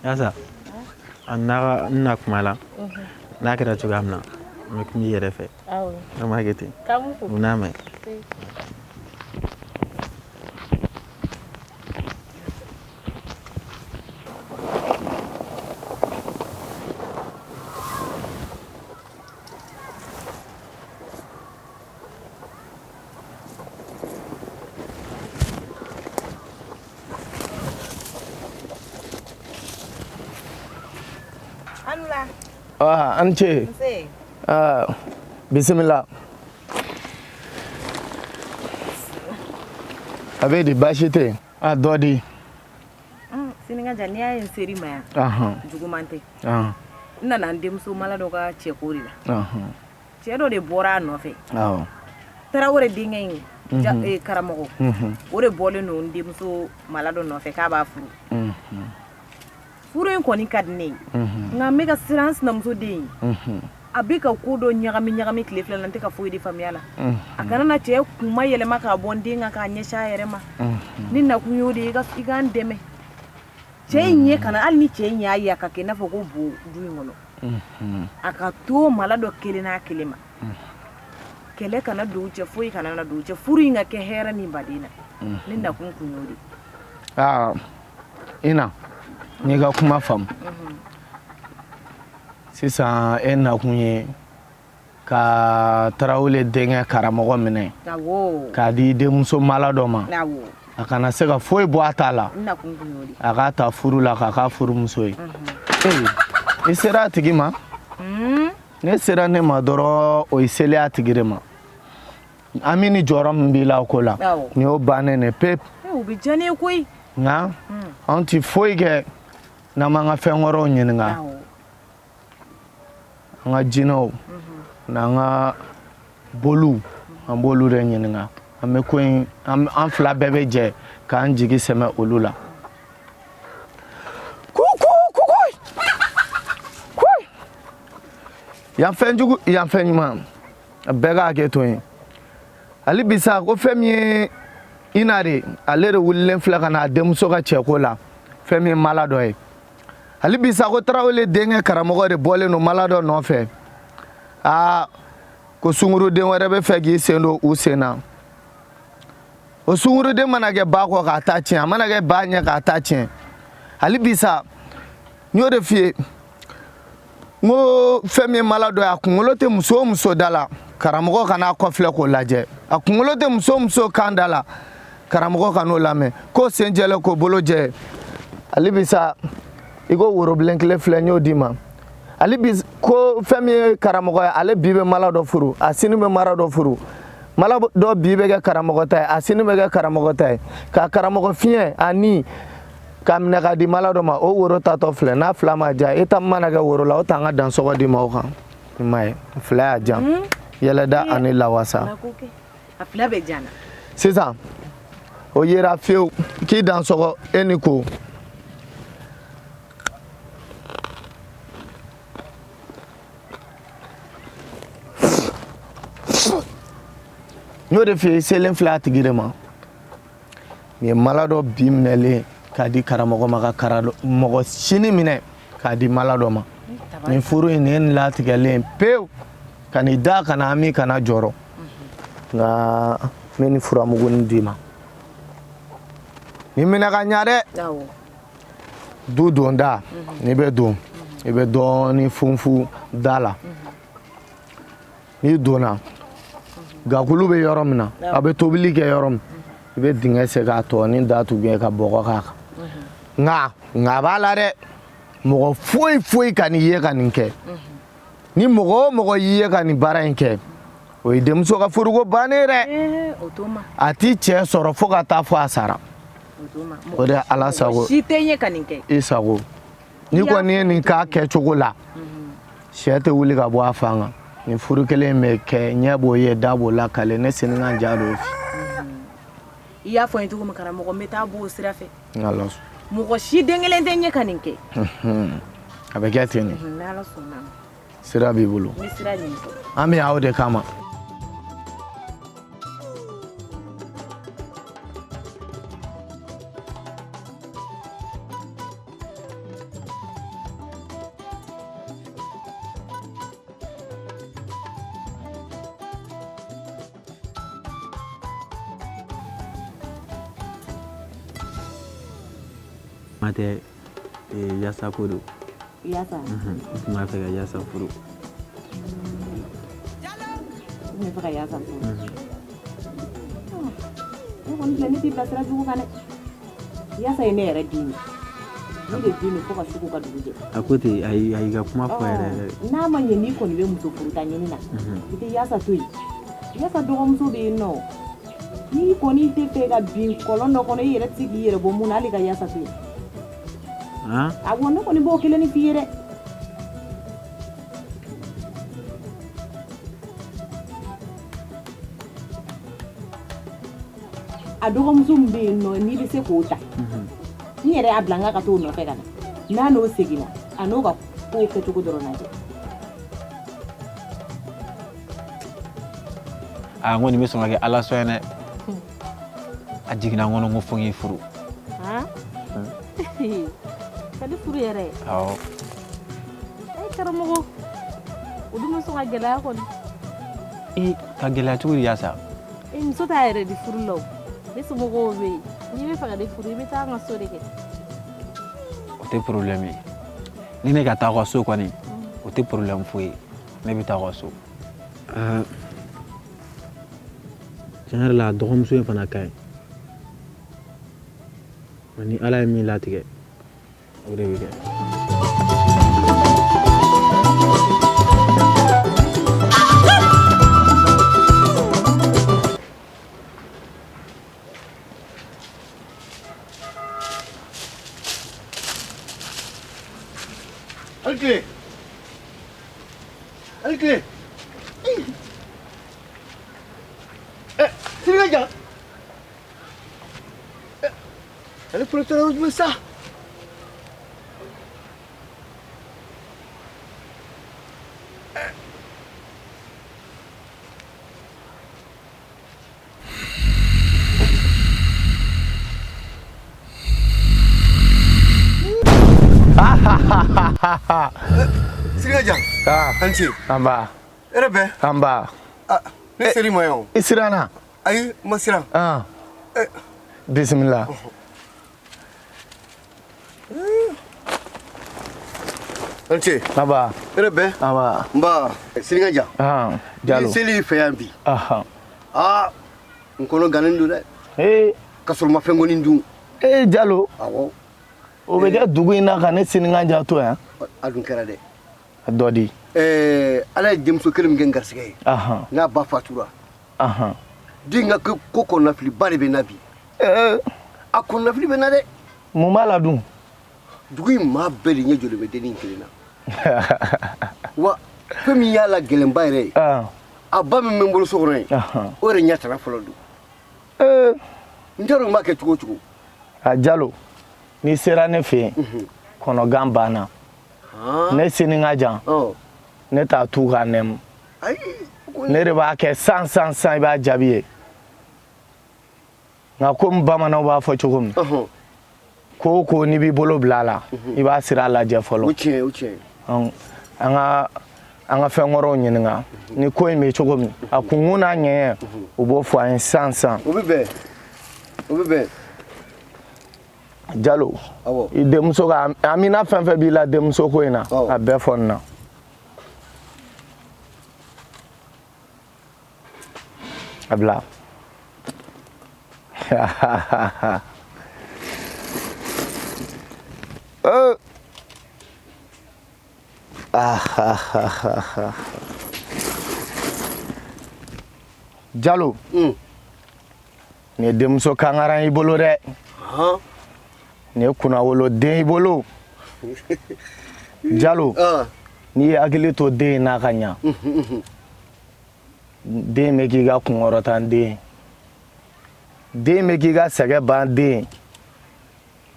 Yassa, na kuma la n'a kɛra cogoya min na n bɛ kuma i yɛrɛ fɛ an b'a kɛ ten u n'a mɛn Ance. Bismillah. Avec des bachetés. Dodi. Sininga jania en seri maya. Jugumante. Nana ndemso malado ka chekori la. Chedo de bora no fe. Tara wore dingeng karamogo. Wore bole no ndemso malado no fe ka ba furu. Furu en koni kadne. Nga mega silence na mso ding. Abika kudo nyagami klefla nante ka foyi di famiala. Akana na che kuma yele maka bondi nga ka nyesha yerema. Nina kunyodi iga ndeme. Che nye kana ali ni che nya ya ka kena foko bu duingono. Aka to malado kele na kelema. Kele kana du che foyi kana na du che furu inga ke hera ni badina. Nina kunyodi. Ina. Niga kuma fam. Sisa na kunye ka tarawele denga karamogo mine. Ka di demuso malado ma. Akana se ka foyi bo atala. Aka ta furu la ka furu muso yi. Isera tigi ma. Ne sera ne ma doro o isele atigire ma. Amini joram bila ko la. Ni o bane ne pep. O bi jane koy. Nga. Anti foyi ge na manga fengoro nyininga. Nga jino na nga bolu an bolu re nyininga ame ko an fla bebe je ka an jigi seme olula ya fenjugu ya fenyuma bega ke to yin ali bisa ko femi inare alere wulen fla kana demso ka cheko la femi malado e ali bisa ko tarawele denge karamogo de bole no malado no fe ko sunguru de wara be fegi sendo usena o sunguru de manage ba ko ka ta chen manage ba nya ka ta chen ali bisa nyore fie ngo femi malado ya kungulo te muso dala karamogo kana ko fle ko laje akungulo te muso kandala karamogo kanu lame ko senjele ko boloje ali bisa igo woro blenkle flenyo dima ali bis ko femi karamogo ale bibe malado furu asini be marado furu malado bibe ga karamogo tay asini be ga karamogo tay ka karamogo fien ani kamna ga di malado ma o woro tato fle na flama ja eta mana ga woro la o tanga dan sogo di ma o kan mai fla jam yela da ani lawasa afla be jana c'est ça o yera feu ki dan sogo eniko nyode fi selen flat girema mi malado bimele kadi karamogo maka karado mogo sini mine kadi malado ma ni furu inen latigale peu kanida kana ami kana joro na meni fura mugun dima ni mina kanyare du donda ni be do ni funfu dala ni dona gakulu be yorom na abe tobili ke yorom be dinga se ga to ni datu be ka boko ka nga bala re mo foi kan ye kan nke ni mɔgɔ y'i ye ka nin baara in kɛ o ye denmuso ka furuko bannen dɛ a ti cɛ sɔrɔ fo ka taa fɔ a sara o de ala sago si tɛ ɲɛ ka nin kɛ i sago ni kɔni ye nin k'a kɛcogo la sɛ tɛ wuli ka bɔ a fan kan ni furu kelen bɛ kɛ ɲɛ b'o ye da b'o la kale ne siniŋan ja do i y'a fɔ n ye cogo min karamɔgɔ n bɛ taa b'o sira fɛ ala mɔgɔ si den kelen tɛ ɲɛ ka nin kɛ a bɛ kɛ ten de n'ala sɔnna sira b'i bolo n bɛ sira ɲini an bɛ aw de kama Mate Yassa ko do. Yassa. Ma fɛ ka Yassa furu. Ne fɛ ka Yassa furu. Ne kɔni filɛ ne t'i bila sira jugu kan dɛ. Yassa ye ne yɛrɛ dimi. Ne de dimi fo ka sugu ka dugu jɛ. A ko ten a y'i ka kuma fɔ yɛrɛ. N'a ma ɲɛ n'i kɔni bɛ muso furuta ɲini na i tɛ Yassa to yen. Yassa dɔgɔmuso bɛ yen nɔ. N'i kɔni tɛ fɛ ka bin kɔlɔn dɔ kɔnɔ i yɛrɛ tɛ se k'i yɛrɛ bɔ mun na hali ka Yassa to yen. Awɔ ne kɔni b'o kelen ni f'i ye dɛ. A dɔgɔmuso min bɛ yen nɔ n'i bɛ se k'o ta n yɛrɛ y'a bila n ka t'o nɔfɛ ka na n'a n'o seginna a n'o ka kow kɛcogo dɔrɔn lajɛ. A n kɔni bɛ sɔn ka kɛ ala sɔn dɛ a jiginna n kɔnɔ ko fo n k'i furu. Kali furu yɛrɛ. Awɔ. Karamɔgɔ o dun bɛ sɔn ka gɛlɛya kɔni. Ka gɛlɛya cogo di Yassa? Muso t'a yɛrɛ di furu la o. Ne somɔgɔw bɛ yen n'i bɛ fɛ ka ne furu i bɛ taa an ka so de kɛ. O tɛ problème ye ni ne ka taa ka so kɔni o tɛ problème foyi ye ne bɛ taa ka so. Tiɲɛ yɛrɛ la a dɔgɔmuso in fana ka ɲi ni ala ye min latigɛ o de bɛ kɛ. Alkle. Sini aja. Ada peraturan besar. Sini aja. Anci. Amba. Erebe. Amba. Ne seri mayo. Isirana. Ayi masira. Bismillah. Anci. Amba. Erebe. Amba. Mba. Sini aja. Jalo. Seli feyambi. Nkono ganen du dɛ. Kasɔrɔ ma fɛn kɔni dun. Jalo. Awɔ. O bɛ kɛ dugu in na ka ne siniŋan ja to yan. A dun kɛra dɛ. A dɔ di. Ala ye denmuso kelen min kɛ n garisɛgɛ ye. N'a ba fatura. Den ka ko kɔnɔnafili ba de bɛ na bi. A kɔnɔnafili bɛ na dɛ. Mun b'a la dun? Dugu in maa bɛɛ de ɲɛ jɔlen bɛ dennin kelen na. Wa fɛn min y'a la gɛlɛnba yɛrɛ ye. A ba min bɛ n bolo so kɔnɔ yen. O de ɲɛ tara fɔlɔ don. N t'a dɔn n b'a kɛ cogo o cogo. A Jalo. N'i sera ne fɛ yen kɔnɔgan banna ne siniŋan jan ne t'a tu k'a nɛmu ne de b'a kɛ san i b'a jaabi ye nka komi bamananw b'a fɔ cogo min ko o ko n'i b'i bolo bila a la i b'a sira lajɛ fɔlɔ an ka fɛn wɛrɛw ɲininka ni ko in bɛ cogo min a kunkun n'a ɲɛɲɛ u b'o fɔ an ye san o bɛ bɛn Jalo, i denmuso ka Amina fɛn fɛn b'i la denmuso ko in na a bɛɛ fɔ n na. A bila. Jalo. Ne demso kangara i bolo de. Ne kuna wolo den i bolo. Jalo. Ni agili to den na kanya. Den me ki ga kungorotan den. Den me ki ga sege ban den.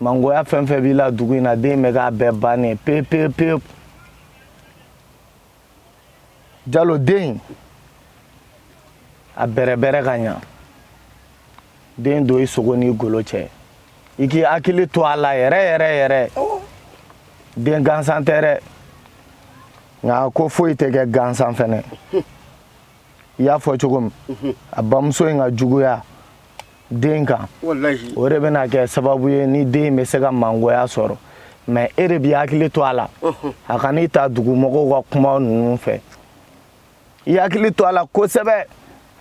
Mangoya fenfe bila dugu ina den me ga be bane pe. Jalo den. A bere kanya. Den do i sogo ni golo che. Iki akili to ala yere. Den gansan tere. Nga ko foyi tege gansan fene. Ya fo chugum. Abamso nga juguya. Den kan. Wallahi. Ore bena ke sababu ye ni den me se ka mangoya soro. Mais ere bi akili to ala. Akani ta dugu mogo ko kuma nunu fe. Ya akili to ala ko sebe.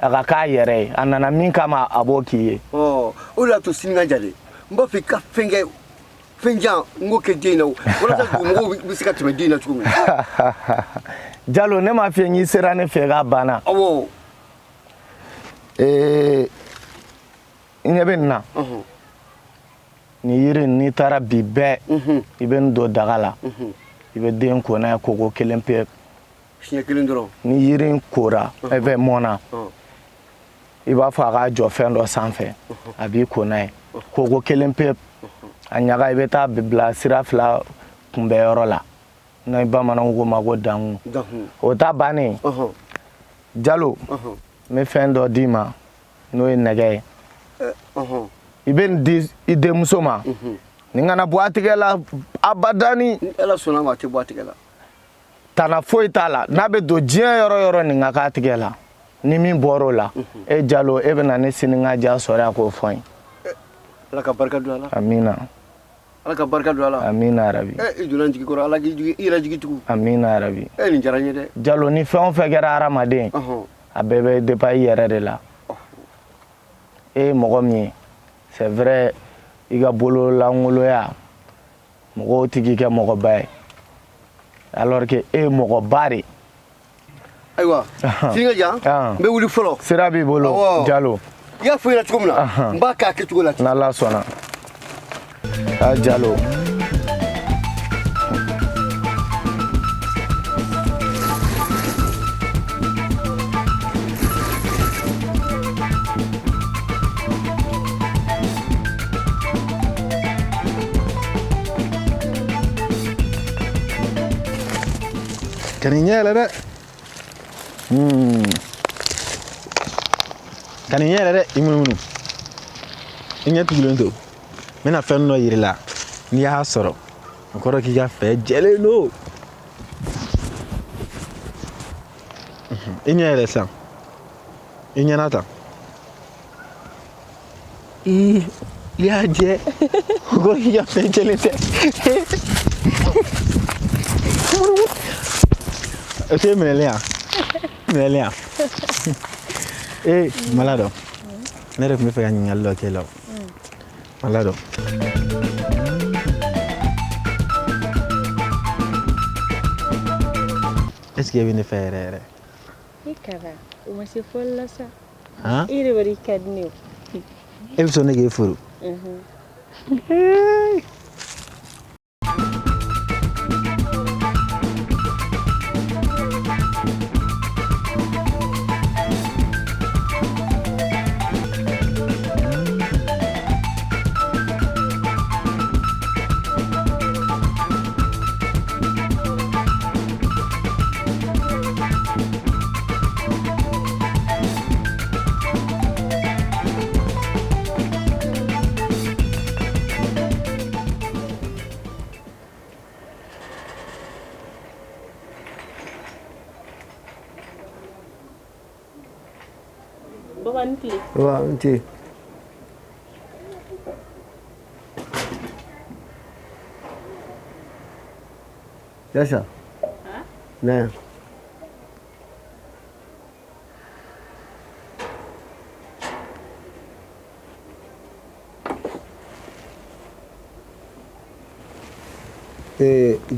Aka ka yere anana min kama aboki ye. Ola to singa jale. Mba fi ka fenja ngoke dina. Wala ta ngo bisika teme dina chukumi. Jalo ne ma fi nyi serane fe ga bana. Awo. Inebe na. Ni yiri ni tara bibe. Iben do dagala. Ibe den ko na koko kelempe. Sinya kelendoro. Ni yiri kora eve mona. I b'a fɔ a ka jɔ fɛn dɔ sanfɛ a b'i ko n'a ye koko kelen pe a ɲaga i bɛ taa bila sira fila kunbɛyɔrɔ la n'o bamananw ko ma ko dankun o ta bannen Jalo n bɛ fɛn dɔ d'i ma n'o ye nɛgɛ ye i bɛ nin di i denmuso ma nin kana bɔ a tigɛ la abadani Ala sɔnna ma a tɛ bɔ a tigɛ la tana foyi t'a la n'a bɛ don diɲɛ yɔrɔ yɔrɔ nin ka k'a tigɛ la ni min bɔr'o la e Jalo e bɛ na ne sininga ja sɔrɔ a k'o fɔ n ye Ala ka barika don a la amina Ala ka barika don a la amina arabi i donna jigi kɔrɔ Ala k'i jigi i yɛrɛ jigi tugu amina arabi nin diyara n ye dɛ Jalo ni fɛn o fɛn kɛra hadamaden a bɛɛ bɛ dépend i yɛrɛ de la e ye mɔgɔ min ye c'est vrai i ka bololankoloya mɔgɔw tɛ k'i kɛ mɔgɔba ye alors que e ye mɔgɔba de ayiwa singa ja n bɛ wuli fɔlɔ sira b'i bolo Jalo i y'a fɔ i ɲɛna cogo min na n b'a kɛ a kɛcogo la n'Ala sɔnna Jalo Kaninya la dɛ kaninya la dɛ imunumunu inya tugulen to mena fɛn dɔ yiri la n'i y'a sɔrɔ o kɔrɔ k'i ka fɛ jɛlen do i ɲɛ yɛrɛ san i ɲɛna tan i y'a jɛ o kɔrɔ k'i ka fɛ jɛlen tɛ Oke minɛlen yan Malado ne yɛrɛ tun bɛ fɛ ka ɲininkali dɔ k'e la Malado est-ce que e bɛ ne fɛ yɛrɛ yɛrɛ I kara o ma se fɔli la sa han I yɛrɛ bari ka di ne ye e bɛ sɔn ne k'e furu Baba Ntli. Wa nti. Yassa. Ne.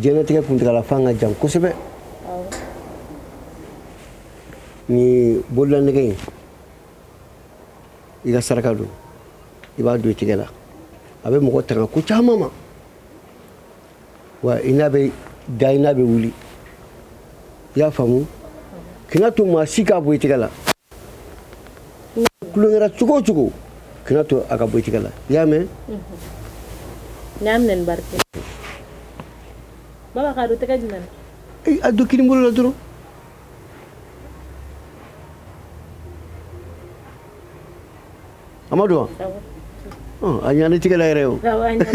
jɛnɛtigɛ kuntagala fan ka jan kosɛbɛ ni bolola nɛgɛ in i ka saraka don i b'a don i tigɛ la a bɛ mɔgɔ tanga ko caman ma wa i n'a bɛ da i n'a bɛ wuli i y'a faamu kana to maa si k'a bɔ i tigɛ la kulonkɛra cogo o cogo kana to a ka bɔ i tigɛ la i y'a mɛn. Nyam nen barke. Baba ka do tega jumɛn? A do kini bolo la dɔrɔn. Amadu wa? A ɲani tigɛ la yɛrɛ o. Awɔ a ɲani.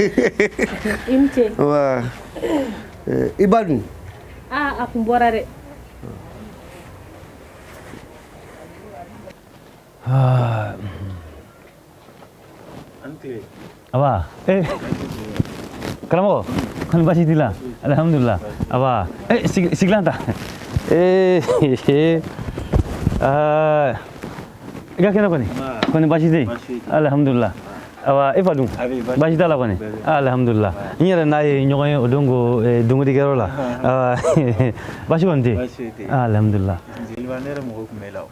I ni ce. Wa i ba dun? A kun bɔra dɛ. Aba, karamɔgɔ, kɔni baasi t'i la? Alhamdulillah. Aba, sigilan ta. I ka kɛnɛ kɔni? Kɔni baasi tɛ yen? Alhamdulillah. Aba, e fa dun? Baasi t'a la kɔni? Alhamdulillah. N yɛrɛ n'a ye ɲɔgɔn ye o don ko donkɔdikɛyɔrɔ la. Baasi kɔni tɛ yen? Alhamdulillah. Jeliba ne yɛrɛ mɔgɔ tun bɛ la o.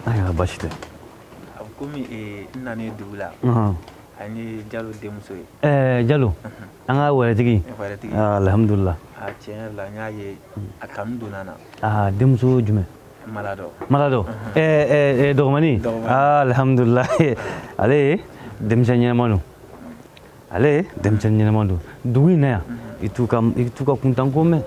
Ayiwa, baasi tɛ. A bɛ komi n nan'i dugu la. An ye Jalo denmuso ye. Jalo, an ka wɛrɛtigi. Alhamdulillah. Tiɲɛ yɛrɛ la n y'a ye a kanu donna n na. Denmuso jumɛn? Maladɔ. Dɔgɔmani? Alhamdulillah. Ale ye denmisɛn ɲɛnama don. Dugu in na yan, i t'u ka kuntan ko mɛn.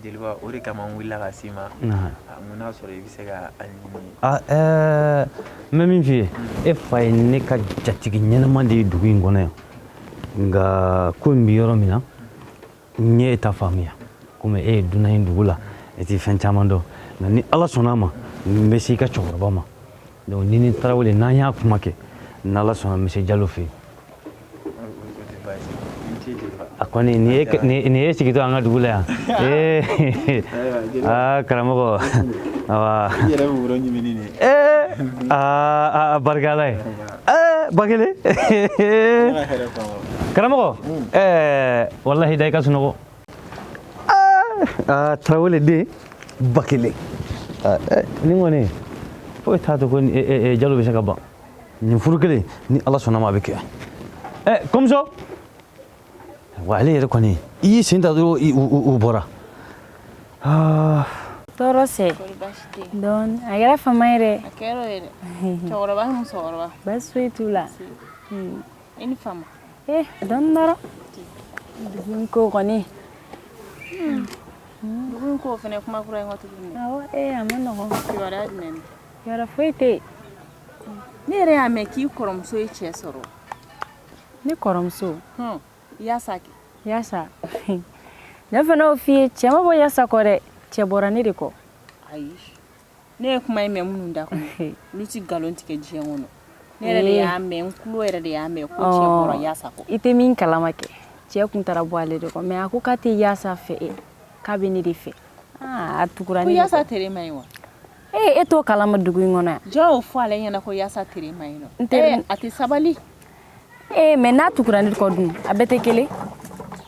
Jeliba, o de kama n wulila ka s'i ma. Mun n'a sɔrɔ i bɛ se ka a ɲini. N bɛ min f'i ye, e fa ye ne ka jatigi ɲɛnama de ye dugu in kɔnɔ yan. Nka ko in bɛ yɔrɔ min na, n ye e ta faamuya. Komi e ye dunan ye dugu la, e tɛ fɛn caman dɔn. Nka ni Ala sɔnna a ma, n bɛ se i ka cɛkɔrɔba ma. Donc ni ni Tarawele n'an y'a kuma kɛ, n'Ala sɔnna n bɛ se Jalo fɛ yen. A kɔni nin ye sigitɔ an ka dugu la yan. Karamɔgɔ. Awa. I yɛrɛ bɛ woro ɲimini de. Barika Ala ye. Ba kelen. Karamɔgɔ. Walahi da i ka sunɔgɔ. Tarawele den ba kelen. Ni kɔni foyi t'a to ko Jalo bɛ se ka ban. Nin furu kelen ni Ala sɔnna ma a bɛ kɛ. Kɔmuso. Wa ale yɛrɛ kɔni i y'i sen ta dɔrɔn u bɔra. Tɔɔrɔ se. Donc a kɛra fama ye dɛ. A kɛra ye dɛ. Cɛkɔrɔba ni musokɔrɔba. Baasi foyi t'u la. I ni fama. Dɔɔni dɔrɔn. Dugu ko kɔni. Dugu ko fɛnɛ kuma kura in ka tuguni. Awɔ, a ma nɔgɔn. Kibaruya jumɛn? Kibaruya foyi tɛ yen. Ne yɛrɛ y'a mɛn k'i kɔrɔmuso ye cɛ sɔrɔ. Ne kɔrɔmuso? Yassa kɛ. Yassa. Ne fana y'o f'i ye, cɛ ma bɔ Yassa kɔ dɛ, cɛ bɔra ne de kɔ. Ayi. Ne ye kuma in mɛn minnu da kɔnɔ. Olu ti nkalon tigɛ diɲɛ kɔnɔ. Ne yɛrɛ de y'a mɛn, n tulo yɛrɛ de y'a mɛn ko cɛ bɔra Yassa kɔ. I tɛ min kalama kɛ. Cɛ kun taara bɔ ale de kɔ, mais a ko k'a tɛ Yassa fɛ, k'a bɛ ne de fɛ. A tugura ne de kɔ. Ko Yassa tere man ɲi wa? E t'o kalama dugu in kɔnɔ yan. Jɔn y'o fɔ ale ɲɛna ko Yassa tere man ɲi nɔ. A tɛ sabali. Mais n'a tugura ne kɔ dun, a bɛɛ tɛ kelen.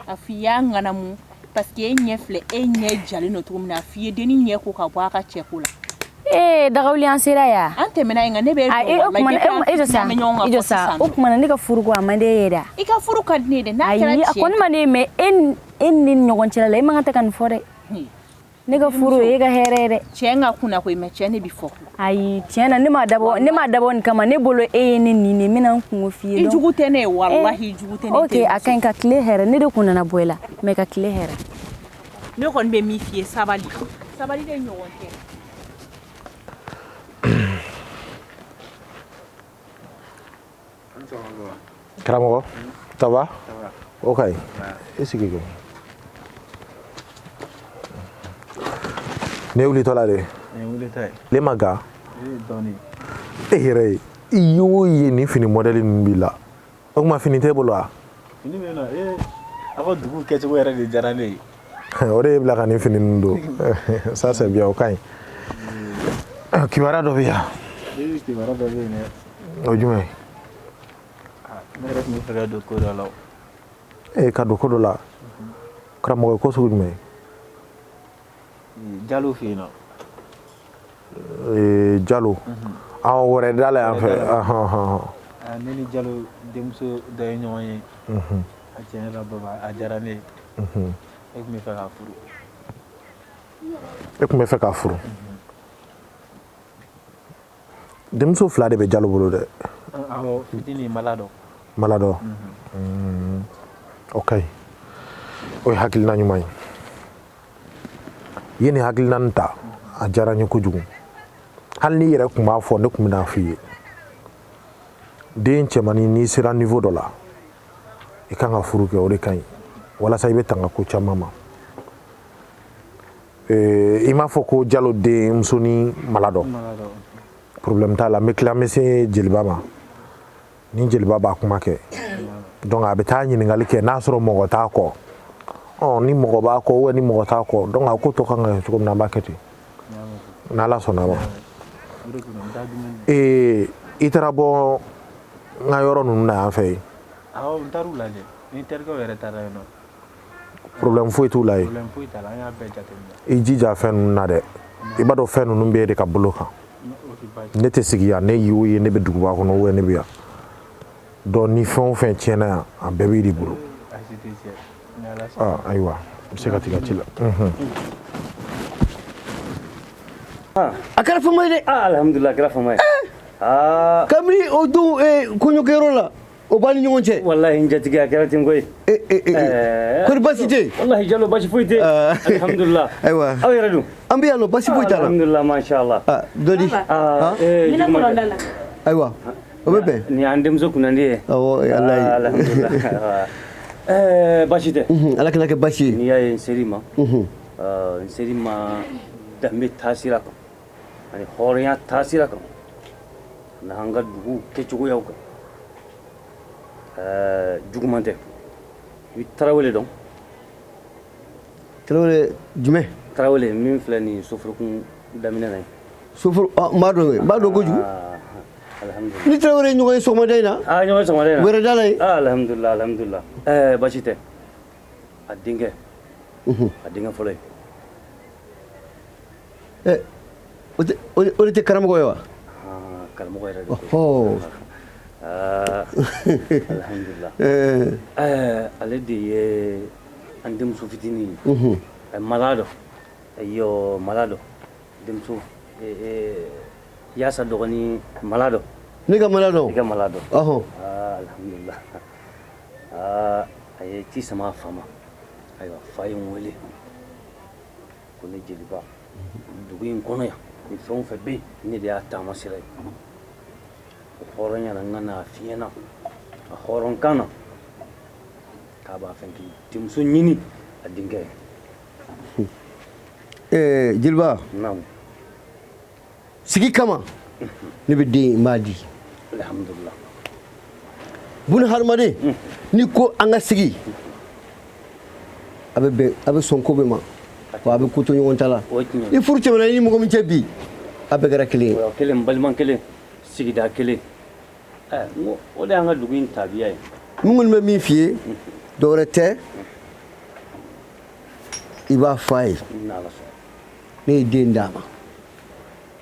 A f'i y'a ŋanamu parce que e ɲɛ filɛ e ɲɛ jalen don cogo min na a f'i ye denni ɲɛ ko ka bɔ a ka cɛko la. Dagawuli an sera yan. An tɛmɛna yen nka ne bɛ jɔ sa o kumana ne ka furu ko a man di e ye dɛ. I ka furu ka di ne ye dɛ n'a kɛra tiɲɛ. A kɔni man di ye mais e ni ɲɔgɔn cɛla la e man kan tɛ ka nin fɔ dɛ. Ne ka furu e ka hɛrɛ ye dɛ. Cɛ n ka kunna koyi mais cɛ ne bi fɔ. Ayi tiɲɛ na ne m'a dabɔ nin kama ne bolo e ye ne nin ne mina n kungo f'i ye. I jugu tɛ ne ye walahi i jugu tɛ ne. Ok a kaɲi ka tile hɛrɛ ne de kun nana bɔ i la mais ka tile hɛrɛ. Ne kɔni bɛ min f'i ye sabali de ɲɔgɔn tɛ. Karamɔgɔ, ça va? Ok. I sigi kɛ. Ne wulitɔ la de. Le ma ga. E yɛrɛ i y'o ye nin fini modèle ninnu b'i la. O tuma fini t'e bolo wa? Fini bɛ yen nɔ a ka dugu kɛcogo yɛrɛ de diyara ne ye. O de ye bila ka nin fini ninnu don. Ça c'est bien o ka ɲi. Kibaruya dɔ bɛ yan. Kibaruya dɔ bɛ yen dɛ. O jumɛn? Ne yɛrɛ tun bɛ fɛ ka don ko dɔ la. Ka don ko dɔ la. karamɔgɔ ko sugu jumɛn Jalo fɛ yen nɔ Jalo wɛrɛ da la yan fɛ ne ni Jalo denmuso dɔ ye ɲɔgɔn ye a tiɲɛ yɛrɛ la baba a diyara ne ye e tun bɛ fɛ k'a furu e tun bɛ fɛ k'a furu denmuso 2 de bɛ Jalo bolo dɛ awɔ fitinin Maladɔ ok o ye hakilina ɲuman ye i ye nin hakilina nin ta a diyara n ye kojugu hali n'i yɛrɛ tun b'a fɔ ne tun bɛna f'i ye den cɛmannin n'i sera niveau dɔ la i kan ka furu kɛ o de ka ɲi walasa i bɛ tanga ko caman ma i m'a fɔ ko Jalo denmuso ni Maladɔ problème t'a la n bɛ tila n bɛ se Jeliba ma ni Jeliba b'a kuma kɛ donc a bɛ taa ɲininkali kɛ n'a sɔrɔ mɔgɔ t'a kɔ ni mɔgɔ b'a kɔ ou ni mɔgɔ t'a kɔ donc a ko tɔ kan ka kɛ cogo min na an b'a kɛ ten n'Ala sɔnna ma i taara bɔ n ka yɔrɔ ninnu na yan fɛ yen awɔ n taar'u lajɛ ni terikɛw yɛrɛ taara yen nɔ problème foyi t'u la yen problème foyi t'a la an y'a bɛɛ jateminɛ i jija fɛn ninnu na dɛ i b'a dɔn fɛn ninnu bɛ e de ka bolo kan ne tɛ sigi yan ne y'o ye ne bɛ duguba kɔnɔ ou ne bɛ yan donc ni fɛn o fɛn tiɲɛna yan a bɛɛ b'i de bolo ayiwa i bɛ se ka tigɛ ci la a kɛra fama ye dɛ alhamdulillah a kɛra fama ye kabini o don kɔɲɔkɛyɔrɔ la o b'a ni ɲɔgɔn cɛ wallahi n jatigi a kɛra ten koyi kɔri basi tɛ yen wallahi Jalo basi foyi tɛ alhamdulillah ayiwa aw yɛrɛ dun an bɛ yan nɔ basi foyi t'a la alhamdulillah mashallah dɔ di ayiwa o bɛ bɛn nin y'an denmuso kunnandi ye awɔ ala ye alhamdulillah basi tɛ ala kana kɛ basi ye n'i y'a ye n ser'i ma n ser'i ma danbe taasira kan ani hɔrɔnya taasira kan n'an ka dugu kɛcogoyaw kan juguman tɛ i bɛ Tarawele dɔn Tarawele jumɛn Tarawele min filɛ nin soforokun daminɛ na ye soforo n b'a dɔn kojugu alhamdulillah ni Tarawele ye ɲɔgɔn ye sɔgɔmada in na ɲɔgɔn ye sɔgɔmada in na wɛrɛ da la yen alhamdulillah alhamdulillah basi tɛ a denkɛ fɔlɔ ye o de tɛ karamɔgɔ ye wa karamɔgɔ yɛrɛ de alhamdulillah ale de ye an denmuso fitinin ye Maladɔ Maladɔ denmuso Yassa dɔgɔnin Maladɔ ne ka Maladɔ i ka Maladɔ alhamdulillah a ye ci sama a fa ma ayiwa fa ye n wele ko ne Jeliba dugu in kɔnɔ yan ni fɛn o fɛn bɛ yen ne de y'a taama sira ye o hɔrɔnya la n ka n'a f'i ɲɛna a hɔrɔnkan na k'a b'a fɛ k'i denmuso ɲini a denkɛ ye Jeliba sigi kama ne bɛ den in m'a di alhamdulillah buna hadamaden ni ko an ka sigi a bɛ sɔn ko bɛɛ ma wa a bɛ ko to ɲɔgɔn ta la ni furu tɛmɛna i ni mɔgɔ min cɛ bi a bɛɛ kɛra kelen ye kelen balima kelen sigida kelen o de y'an ka dugu in tabiya ye n kɔni bɛ min f'i ye dɔwɛrɛ tɛ i b'a fɔ a ye ne ye den d'a ma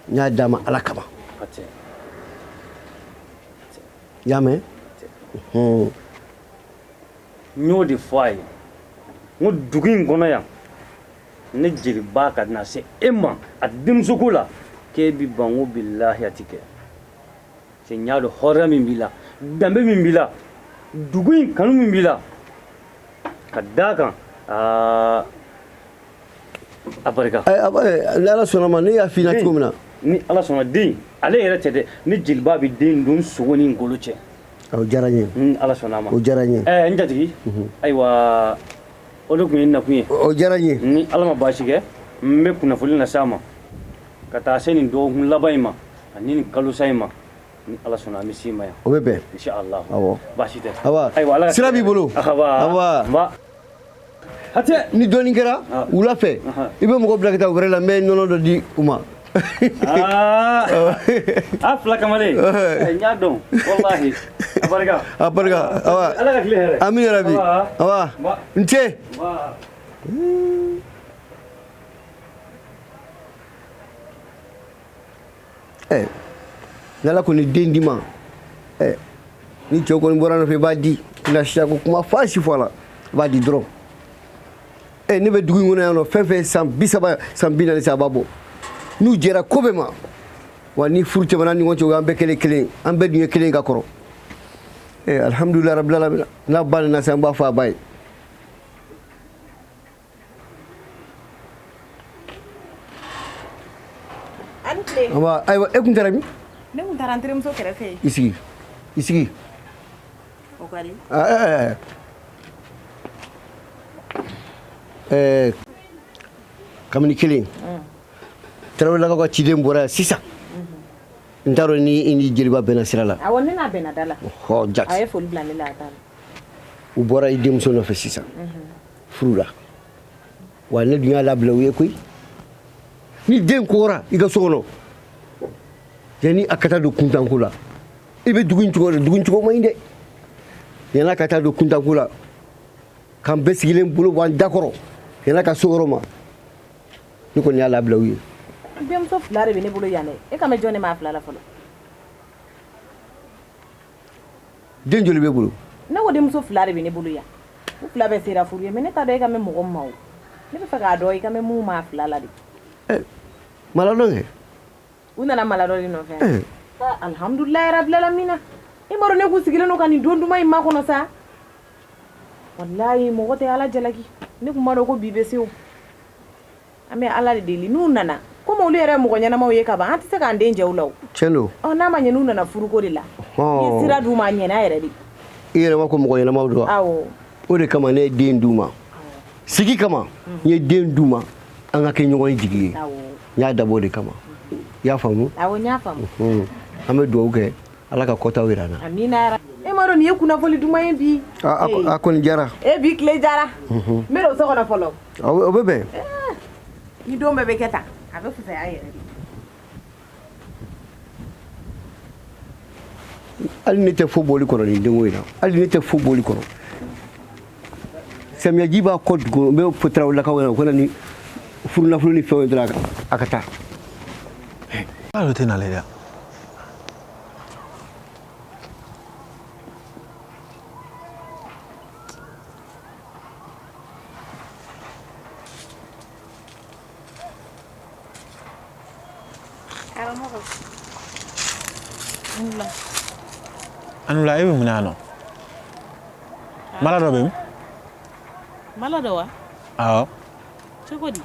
n y'a d'a ma ala kama i y'a mɛn n y'o de fɔ a ye n ko dugu in kɔnɔ yan ne Jeliba ka na se e ma a denmuso ko la k'e bi ban ko bilahi a ti kɛ c'est n y'a dɔn hɔrɔnya min b'i la danbe min b'i la dugu in kanu min b'i la ka d'a kan a barika ni ala sɔnna ma ne y'a f'i ɲɛna cogo min na ni ala sɔnna den ale yɛrɛ tɛ dɛ ni Jeliba bɛ den don sogo ni ngolo cɛ o diyara n ye ni ala sɔnna ma o diyara n ye n jatigi ayiwa o de tun ye nakun ye o diyara n ye ni ala ma baasi kɛ n bɛ kunnafoni lase a ma ka taa se nin dɔgɔkun laban in ma ani nin kalosa in ma ni ala sɔnna an bɛ s'i ma yan o bɛ bɛn inshallah awɔ baasi tɛ ayiwa sira b'i bolo ayiwa hatɛ ni dɔɔnin kɛra wula fɛ i bɛ mɔgɔ bila ka taa wɛrɛ la n bɛ nɔnɔ dɔ di u ma a fila kamalen n y'a dɔn wallahi a barika awa ala ka tile hɛrɛ amin yarabi awa n ce n'ala kɔni den di ma ni cɛw kɔni bɔra nɔfɛ i b'a di lafiya ko kuma fosi fɔ a la i b'a di dɔrɔn ne bɛ dugu in kɔnɔ yan nɔ fɛn fɛn san 30 san 40 a b'a bɔ n'u jɛra ko bɛɛ ma wa ni furu tɛmɛna ni ɲɔgɔn cɛ an bɛɛ kelen an bɛɛ dun ye kelen ka kɔrɔ alhamdulilayi rabbil alamin n'a ba nana se an b'a fɔ a ba ye ayiwa e kun taara min ne kun taara n terimuso kɛrɛfɛ i sigi o ka di kabini kelen tarawelelakaw ka ciden bɔra yan sisan n t'a dɔn ni jeliba bɛnna sira la awɔ ne n'a bɛnna da la jati a ye foli bila ne la a taara u bɔra i denmuso nɔfɛ sisan furu la wa ne dun y'a labila u ye koyi ni den kora i ka so kɔnɔ yanni a ka taa don kuntanko la i bɛ dugu in cogo man ɲi dɛ yanni a ka taa don kuntanko la k'an bɛɛ sigilen bolo bɔ an da kɔrɔ yanni a ka so yɔrɔ ma ne kɔni y'a labila u ye denmuso 2 de bɛ ne bolo yan dɛ e ka mɛn jɔn ne m'a 2 la fɔlɔ den joli b'e bolo ne ko denmuso 2 de bɛ ne bolo yan u 2 bɛɛ sera furu ye mais ne t'a dɔn e ka mɛn mɔgɔ min ma o ne bɛ fɛ k'a dɔn i ka mɛn mun m'a 2 la de maladɔn kɛ u nana maladɔn de nɔfɛ alhamdulilayi rabbil alamina i m'a dɔn ne kun sigilen don ka nin don duman in makɔnɔ sa walayi mɔgɔ tɛ ala jalaki ne kun b'a dɔn ko bi bɛ se o an bɛ ala de deli n'u nana komi olu yɛrɛ mɔgɔ ɲɛnamaw ye ka ban an tɛ se k'an den jɛ u la o tiɲɛ don n'a ma ɲɛ n'u nana furuko de la i ye sira d'u ma a ɲɛna yɛrɛ de i yɛrɛ ma ko mɔgɔ ɲɛnamaw don wa awɔ o de kama ne ye den d'u ma sigi kama n ye den d'u ma an ka kɛ ɲɔgɔn ye jigi ye n y'a dabɔ o de kama i y'a faamu awɔ n y'a faamu an bɛ dugawu kɛ ala ka kɔtaw jira an na amina yara e m'a dɔn nin ye kunnafoli duman ye bi a kɔni diyara bi tile jara n bɛ don so kɔnɔ fɔlɔ o bɛ bɛn ni don bɛɛ bɛ kɛ tan a bɛ fisaya yɛrɛ de hali ne tɛ fo bɔli kɔnɔ nin denko in na hali ne tɛ fo bɔli kɔnɔ samiyaji b'a kɔ dugu n bɛ fɔ tarawelelakaw ɲɛna u ka na ni furunafolo ni fɛnw ye dɔrɔn a ka taa K'a tɛ nale dɛ Anula e bɛ mun na yan nɔ mala dɔ bɛ min mala dɔ wa awɔ cogo di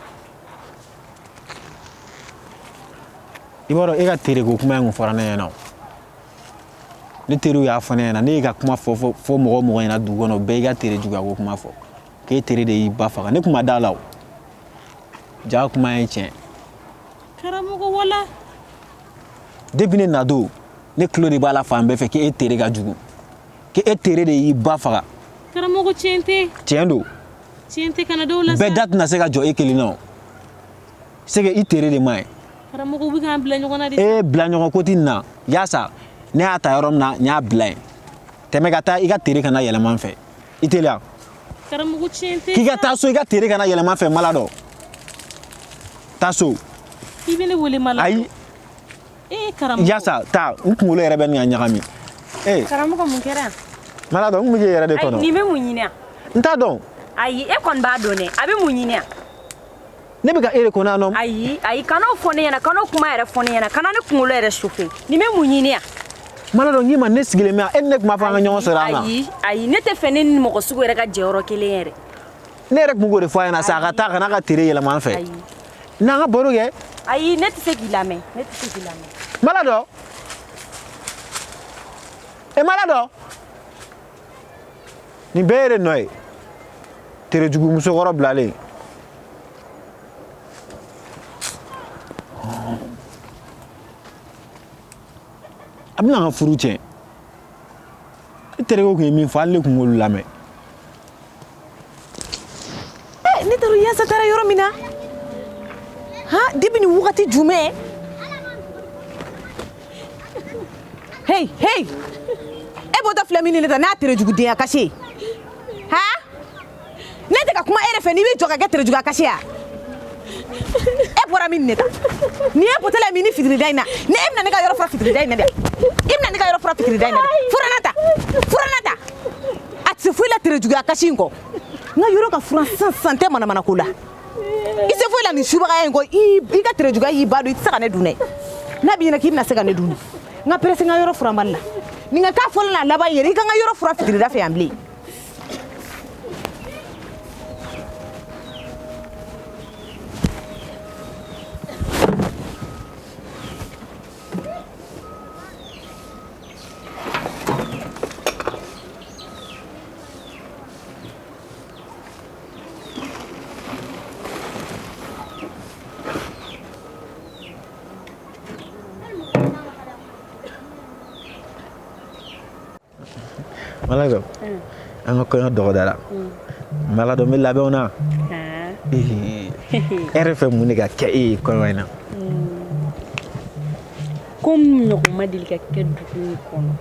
i b'a dɔn e ka tere ko kuma in kun fɔra ne ɲɛna ne teriw y'a fɔ ne ɲɛna ne y'i ka kuma fɔ mɔgɔ mɔgɔ ɲɛna dugu kɔnɔ bɛɛ y'i ka tere juguya ko kuma fɔ k'e tere de y'i ba faga ne kun ma da la o ja kuma ye tiɲɛ karamɔgɔ wala depuis ne na don ne tulo de b'a la fan bɛɛ fɛ k'e tere ka jugu k'e tere de y'i ba faga karamɔgɔ tiɲɛ tɛ tiɲɛ don tiɲɛ tɛ kana dɔw la sa bɛɛ da tɛna se ka jɔ e kelen na o c'est que i tere de man ɲi karamɔgɔ u bɛ k'an bila ɲɔgɔn na de e bila ɲɔgɔn ko tɛ nin na Yassa ne y'a ta yɔrɔ min na n y'a bila yen tɛmɛ ka taa i ka tere kana yɛlɛma n fɛ i teliya karamɔgɔ tiɲɛ tɛ k'i ka taa so i ka tere kana yɛlɛma n fɛ mala dɔ taa so i bɛ ne wele mala ayi karamɔgɔ Yassa taa n kunkolo yɛrɛ bɛ nin ka ɲagami karamɔgɔ mun kɛra mala dɔ n kun bɛ k'e yɛrɛ de tɔ dɔn nin bɛ mun ɲini yan n t'a dɔn ayi e kɔni b'a dɔn dɛ a bɛ mun ɲini yan ne bɛ ka e de kɔnɔ yan nɔ ayi kan'o fɔ ne ɲɛna kan'o kuma yɛrɛ fɔ ne ɲɛna kana ne kunkolo yɛrɛ sufe nin bɛ mun ɲini yan mala dɔ n k'i ma ne sigilen bɛ yan e ni ne tun b'a fɔ an ka ɲɔgɔn sɔrɔ an na ayi ne tɛ fɛ ne ni mɔgɔ sugu yɛrɛ ka jɛ yɔrɔ kelen yɛrɛ ne yɛrɛ tun k'o de fɔ a ɲɛna sa a ka taa ka n'a ka tere yɛlɛma an fɛ n'an ka baro kɛ ayi ne tɛ se k'i lamɛn mala dɔ mala dɔ nin bɛɛ ye de nɔ ye tere jugu musokɔrɔ bilalen a bɛna an ka furu tiɲɛ e terikɛw tun ye min fɔ hali ne tun k'olu lamɛn ne t'a dɔn Yassa taara yɔrɔ min na depuis nin wagati jumɛn hey e bɔtɔ filɛ min ne ta n'a tere jugudenya kasi ne tɛ ka kuma e yɛrɛ fɛ n'i b'i jɔ ka kɛ terejuguya kasi ya e bɔra min ne ta ni ye potela min ni fitirida in na ne e bɛna ne ka yɔrɔ fura fitirida in na dɛ i bɛna ne ka yɔrɔ fura fitirida in na dɛ furana ta a tɛ se foyi la terejuguya kasi in kɔ n ka yɔrɔ ka furan sisan tɛ manamana ko la i tɛ foyi la nin subagaya in kɔ i ka terejuguya y'i ba don i tɛ se ka ne dun dɛ n'a b'i ɲɛna k'i bɛna se ka ne dun n ka perese n ka yɔrɔ fura mali la nin ka k'a fɔlɔ n'a laban yɛrɛ i ka n ka yɔrɔ fura fitirida fɛ yan bilen Malado. An ka kɔɲɔ dɔgɔdara. Malado n bɛ labɛnw na. E yɛrɛ fɛ mun de ka kɛ e ye kɔɲɔ in na? Ko ɲɔgɔn ma deli ka kɛ dugu in kɔnɔ.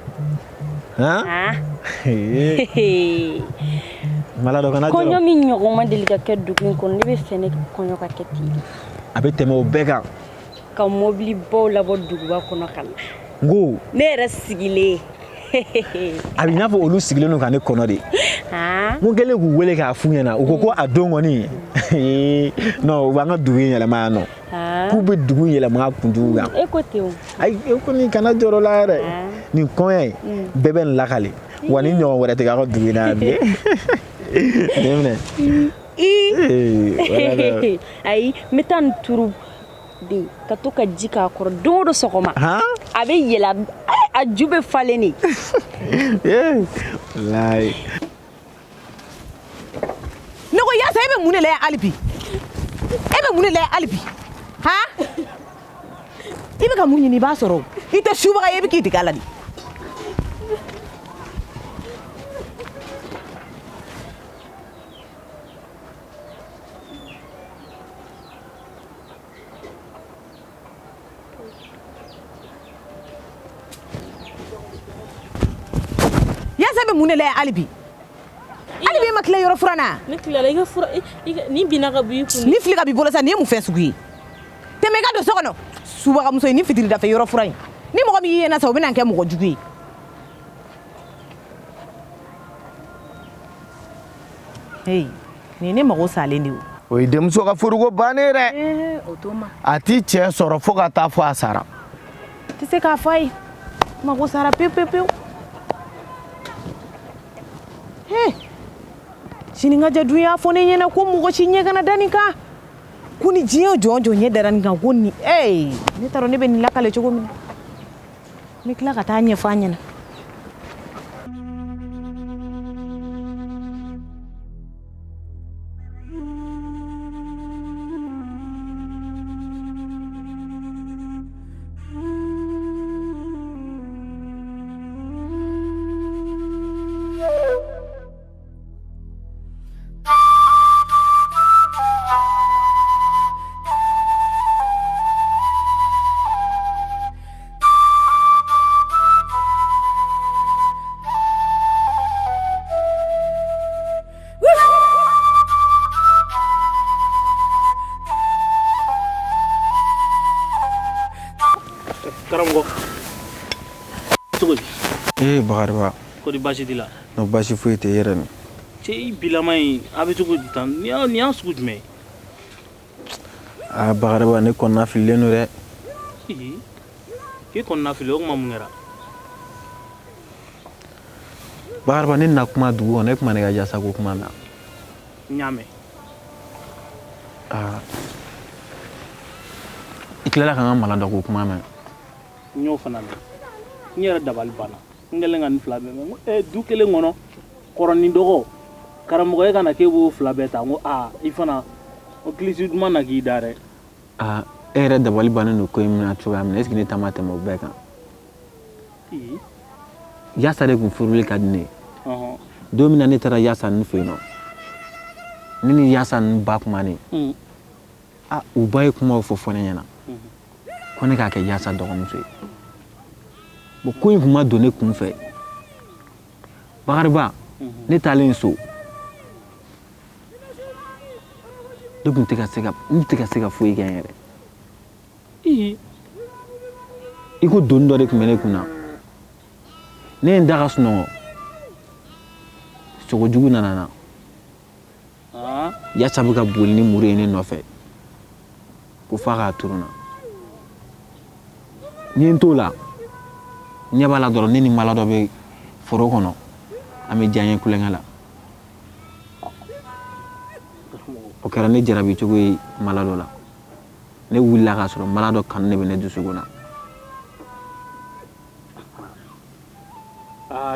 Malado kana jɔ. Kɔɲɔ min ɲɔgɔn ma deli ka kɛ dugu in kɔnɔ ne bɛ fɛ ne kɔɲɔ ka kɛ ten. A bɛ tɛmɛ o bɛɛ kan. Ka mobili baw labɔ duguba kɔnɔ ka na. N ko. Ne yɛrɛ sigilen. A b'i n'a fɔ olu sigilen don ka ne kɔnɔ de. Mun kɛlen k'u wele k'a f'u ɲɛna u ko ko a don kɔni non u b'an ka dugu in yɛlɛma yan nɔ k'u bɛ dugu in yɛlɛma kuntigiw kan. E ko ten o. Ayi e kɔni kana jɔrɔ la yɛrɛ nin kɔɲɔ in bɛɛ bɛ nin lakale wa ni ɲɔgɔn wɛrɛ tɛ k'a ka dugu in na yan bilen. Ayi n bɛ taa nin turu de ka to ka ji k'a kɔrɔ don o don sɔgɔma a bɛ yɛlɛ a ju bɛ falen de. Walayi. Ne ko Yassa e bɛ mun de la yan hali bi e bɛ mun de la yan hali bi i bɛ ka mun ɲini i b'a sɔrɔ i tɛ subaga ye i bɛ k'i dege a la de. Yassa bɛ mun de la yan hali bi e ma tila yɔrɔ furan na. Ne tilala i ka fura ni binna ka b'i kun. Ni fili ka b'i bolo sa nin ye mun fɛn sugu ye tɛmɛ i ka don so kɔnɔ subagamuso ye ni fitiri dafɛ yɔrɔ furan in ni mɔgɔ min y'i ɲɛna sa o bɛna kɛ mɔgɔ jugu ye. Hey, nin ne mago salen de o ye denmuso ka furuko bannen dɛ o to ma a ti cɛ sɔrɔ fo ka taa fɔ a sara. tɛ se k'a fɔ a ye mago sara pewu pewu pewu. Sini ka jɛ dun y'a fɔ ne ɲɛna ko mɔgɔ si ɲɛ kana da nin kan ko ni diɲɛ jɔn jɔn ɲɛ dara nin kan ko ni ne t'a dɔn ne bɛ nin lakale cogo min na n bɛ tila ka taa ɲɛfɔ a ɲɛna. Karamɔgɔ cogo di? Bakariba. Kɔri baasi t'i la? No baasi foyi tɛ yɛrɛ ni. Cɛ i bilama in a bɛ cogo di tan? Nin y'a sugu jumɛn ye? Bakariba ne kɔnɔna fililen don dɛ. K'e kɔnɔna fili o kuma mun kɛra? Bakariba ne na kuma dugu kɔnɔ e kuma ne ka Yassa ko kuma na. N y'a mɛn. I tilala ka n ka mala dɔ ko kuma mɛn. N y'o fana mɛn. N yɛrɛ dabali banna. N kɛlen ka nin fila bɛɛ mɛn. N ko du kelen kɔnɔ kɔrɔ ni dɔgɔ karamɔgɔ e kana k'e b'o fila bɛɛ ta. N ko i fana o kilisi duman na k'i da dɛ. E yɛrɛ dabali bannen don ko in mina cogoya min na est-ce que ne ta ma tɛmɛ o bɛɛ kan? Yassa de tun furuli ka di ne ye. Don min na ne taara Yassa ninnu fɛ yen nɔ ne ni Yassa ninnu ba kumanen u ba ye kumaw fɔ ne ɲɛna ko ne k'a kɛ Yassa dɔgɔmuso ye. Bon ko in kun ma don ne kun fɛ. Bakariba ne taalen so ne kun tɛ ka se ka foyi kɛ n yɛrɛ i ko doni dɔ de tun bɛ ne kun na ne ye n da ka sunɔgɔ sogojugu nana na Yassa bɛ ka boli ni muru ye ne nɔfɛ ko f'a k'a turu n na n ye n t'o la n ɲɛ b'a la dɔrɔn ne ni mala dɔ bɛ foro kɔnɔ an bɛ diya n ye kulonkɛ la o kɛra ne jarabi cogo ye mala dɔ la ne wulila k'a sɔrɔ mala dɔ kanu ne bɛ ne dusukun na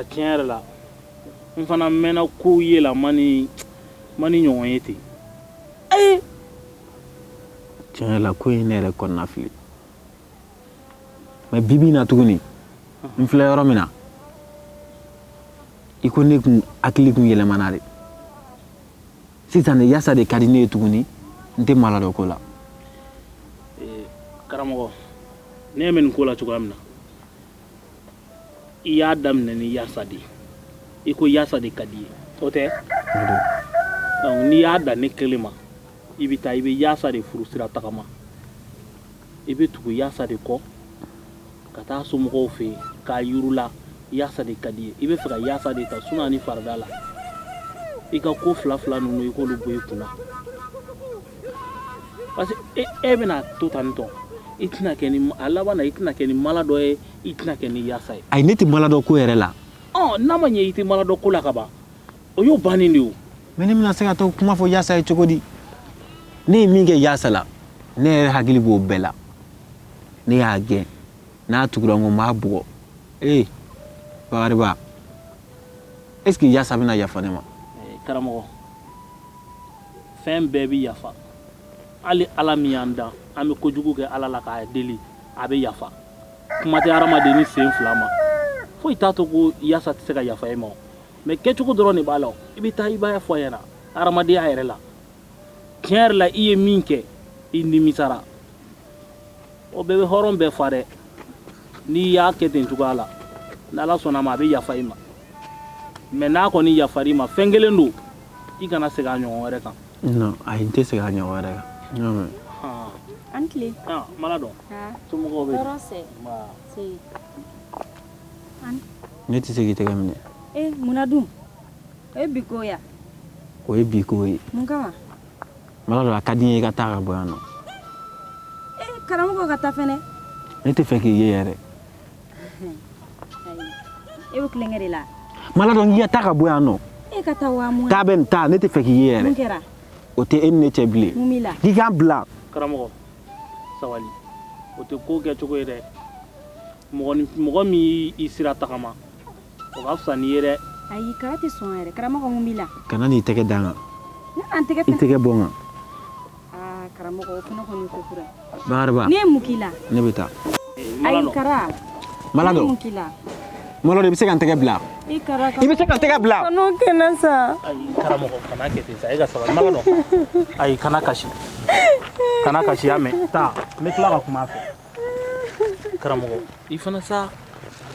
tiɲɛ yɛrɛ la n fana mɛnna kow ye la ma ni ɲɔgɔn ye ten tiɲɛ yɛrɛ la ko in ne yɛrɛ kɔnɔna fili mɛ bibi in na tuguni n filɛ yɔrɔ min na i ko ne kun hakili kun yɛlɛmana de sisan de Yassa de ka di ne ye tuguni n tɛ mala dɔ ko la karamɔgɔ ne bɛ nin ko la cogoya min na i y'a daminɛ ni Yassa de i ko Yassa de ka di ye o tɛ n'i y'a da ne kelen ma i bɛ taa i bɛ Yassa de furu sira tagama i bɛ tugu Yassa de kɔ ka taa somɔgɔw fɛ yen k'a yurula Yassa de ka di ye i bɛ fɛ ka Yassa de ta ni farida la i ka ko fila ninnu i k'olu bɔ i kunna parce que e bɛna to tan tɔ i tɛna kɛ ni a laban na i tɛna kɛ ni mala dɔ ye i tɛna kɛ ni Yassa ye ayi ne tɛ mala dɔ ko yɛrɛ la n'a ma ɲɛ i tɛ mala dɔ ko la ka ban o y'o bannen de o mais ne bɛna se ka to kuma fɔ Yassa ye cogo di ne ye min kɛ Yassa la ne yɛrɛ hakili b'o bɛɛ la ne y'a gɛn n'a tugura n ko n b'a bugɔ Bakariba est-ce que Yassa bɛna yafa ne ma karamɔgɔ fɛn bɛɛ bɛ yafa hali Ala min y'an dan an bɛ kojugu kɛ Ala la k'a deli a bɛ yafa kuma tɛ hadamaden ni sen fila ma foyi t'a to ko Yassa tɛ se ka yafa e ma mais kɛcogo dɔrɔn de b'a la i bɛ taa i b'a fɔ a ɲɛna hadamadenya yɛrɛ la tiɲɛ yɛrɛ la i ye min kɛ i nimisara o bɛɛ bɛ hɔrɔn bɛɛ fa dɛ n'i y'a kɛ ten cogoya la n'Ala sɔnna ma a bɛ yafa i ma mais n'a kɔni yafar'i ma fɛn kelen don i kana segin a ɲɔgɔn wɛrɛ kan non ayi n tɛ segin a ɲɔgɔn wɛrɛ kan an tile mala dɔn somɔgɔw bɛ ne tɛ se k'i tɛgɛ minɛ munna dun o ye bi ko ya o ye bi ko ye mun kama mala dɔ a ka di n ye i ka taa ka bɔ yan nɔ karamɔgɔ ka taa fɛnɛ ne tɛ fɛ k'i ye yɛrɛ e bɛ kulonkɛ de la mala dɔ n k'i ka taa ka bɔ yan nɔ e ka taa wa mun taa bɛ nin taa ne tɛ fɛ k'i ye yɛrɛ mun kɛra o tɛ e ni ne cɛ bilen mun b'i la k'i k'an bila karamɔgɔ sabali o tɛ ko kɛcogo ye dɛ mɔgɔ min y'i sira tagama o ka fisa n'i ye dɛ ayi kara tɛ sɔn yɛrɛ karamɔgɔ mun b'i la kana n'i tɛgɛ da n kan an tɛgɛ i tɛgɛ bɔ n kan karamɔgɔ o fana kɔni ko kura Bakariba ne ye mun k'i la ne bɛ taa ayi kara mala dɔ mun k'i la mala dɔ i bɛ se ka n tɛgɛ bila i kara i bɛ se ka n tɛgɛ bila Kanu kɛnɛ sa ayi karamɔgɔ kana kɛ ten sa e ka sabali mala dɔ ayi kana kasi y'a mɛn taa n bɛ tila ka kuma a fɛ karamɔgɔ i fana sa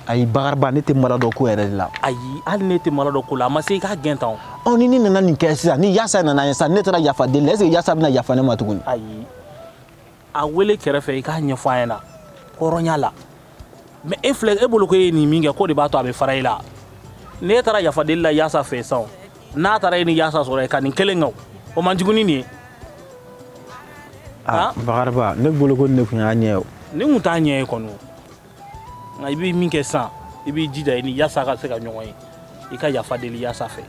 ayi Bakariba ne tɛ mala dɔ ko yɛrɛ de la ayi hali ne tɛ mala dɔ ko la a ma se i k'a gɛn tan ni ne nana nin kɛ sisan ni Yassa nana ye sisan ne taara yafa deli la est-ce que Yassa bɛna yafa ne ma tuguni ayi a wele kɛrɛfɛ i k'a ɲɛfɔ a ɲɛna hɔrɔnya la mais e filɛ e bolo ko e ye nin min kɛ ko de b'a to a bɛ fara i la n'e taara yafa deli la Yassa fɛ sisan n'a taara e ni Yassa sɔrɔ yen ka nin kelen kɛ o man jugu ni nin ye Bakariba ne bolo ko ne kun y'a ɲɛ ye ne kun t'a ɲɛ ye kɔni nka i bɛ min kɛ sisan i b'i jija i ni Yassa ka se ka ɲɔgɔn ye i ka yafa deli Yassa fɛ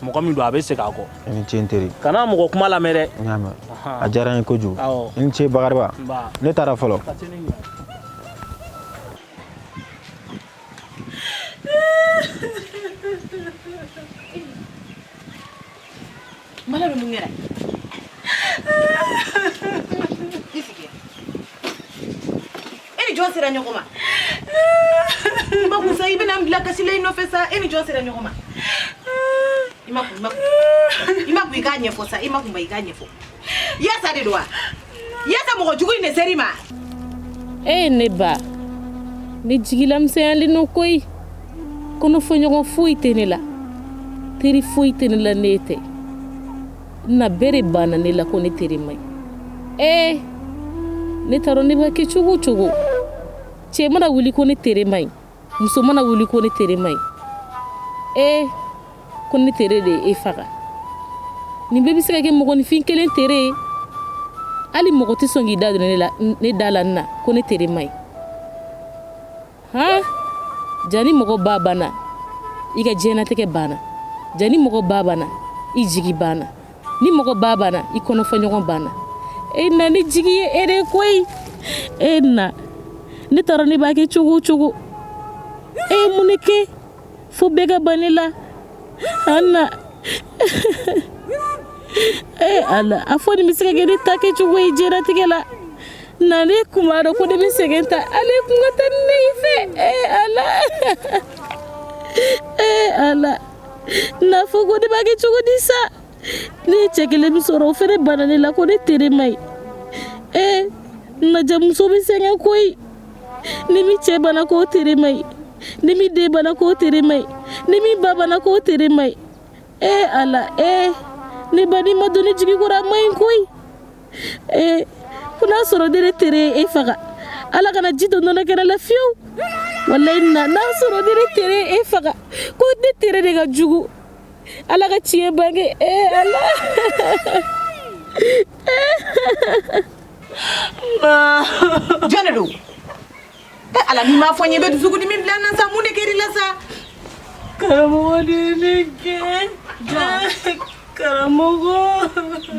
mɔgɔ min don a bɛ segin a kɔ i ni ce n teri kana mɔgɔ kuma lamɛn dɛ n y'a mɛn a diyara n ye kojugu i ni ce Bakariba ne taara fɔlɔ mala bɛ mun kɛra e ni jɔn sera ɲɔgɔn ma ba kusa i bɛna n bila kasi la i nɔfɛ sa e ni jɔn sera ɲɔgɔn ma i ma kun i k'a ɲɛfɔ sa i ma kun ba i k'a ɲɛfɔ Yassa de don wa Yassa mɔgɔ jugu in de ser'i ma ne ba ne jigilamisɛnyali no koyi kɔnɔfɔɲɔgɔn foyi tɛ ne la teri foyi tɛ ne la ne tɛ na bere bana ne la ko ne tere mai ne taro ne ba ke chugu chugu che mana wuli ko ne tere mai muso mana wuli ko ne tere mai ko ne tere de faga ni bebe se ka ke mogo ni fin kelen tere ali mogo ti songi da ne dala na ko ne tere mai jani mogo babana iga jena teke bana jani mogo babana i jigi bana ni mogo babana i kono fa ɲɔgɔn bana na ni jigi ye ere koyi na ne tara ne b'a kɛ cogo cogo mun ne kɛ fo bɛɛ ka ban ne la Anna ala a fɔ ni bɛ se ka kɛ ne ta kɛ cogo ye diɲɛlatigɛ la na ne kuma dɔn ko ne bɛ sɛgɛn ta ale kun ka taa ne fɛ ala ala n'a fɔ ko ne b'a kɛ cogo di sa ne ye cɛ kelen min sɔrɔ o fɛnɛ bana ne la ko ne tere ma ɲi najamuso bɛ sɛgɛn koyi ni min cɛ bana k'o tere ma ɲi ni min den bana k'o tere ma ɲi ni min ba bana k'o tere ma ɲi ala ne ba ni ma don ne jigi kɔrɔ a ma ɲi koyi ko n'a sɔrɔ ne de tere ye faga ala kana ji don nɔnɔ kɛnɛ la fiyewu walayi n'a sɔrɔ ne de tere ye faga ko ne tere de ka jugu ala ka tiɲɛ bange ala jɔn de don ala ni m'a fɔ n ye bɛ dusukun dimi bila n na sa mun de kɛr'i la sa karamɔgɔ de ye ne kɛ karamɔgɔ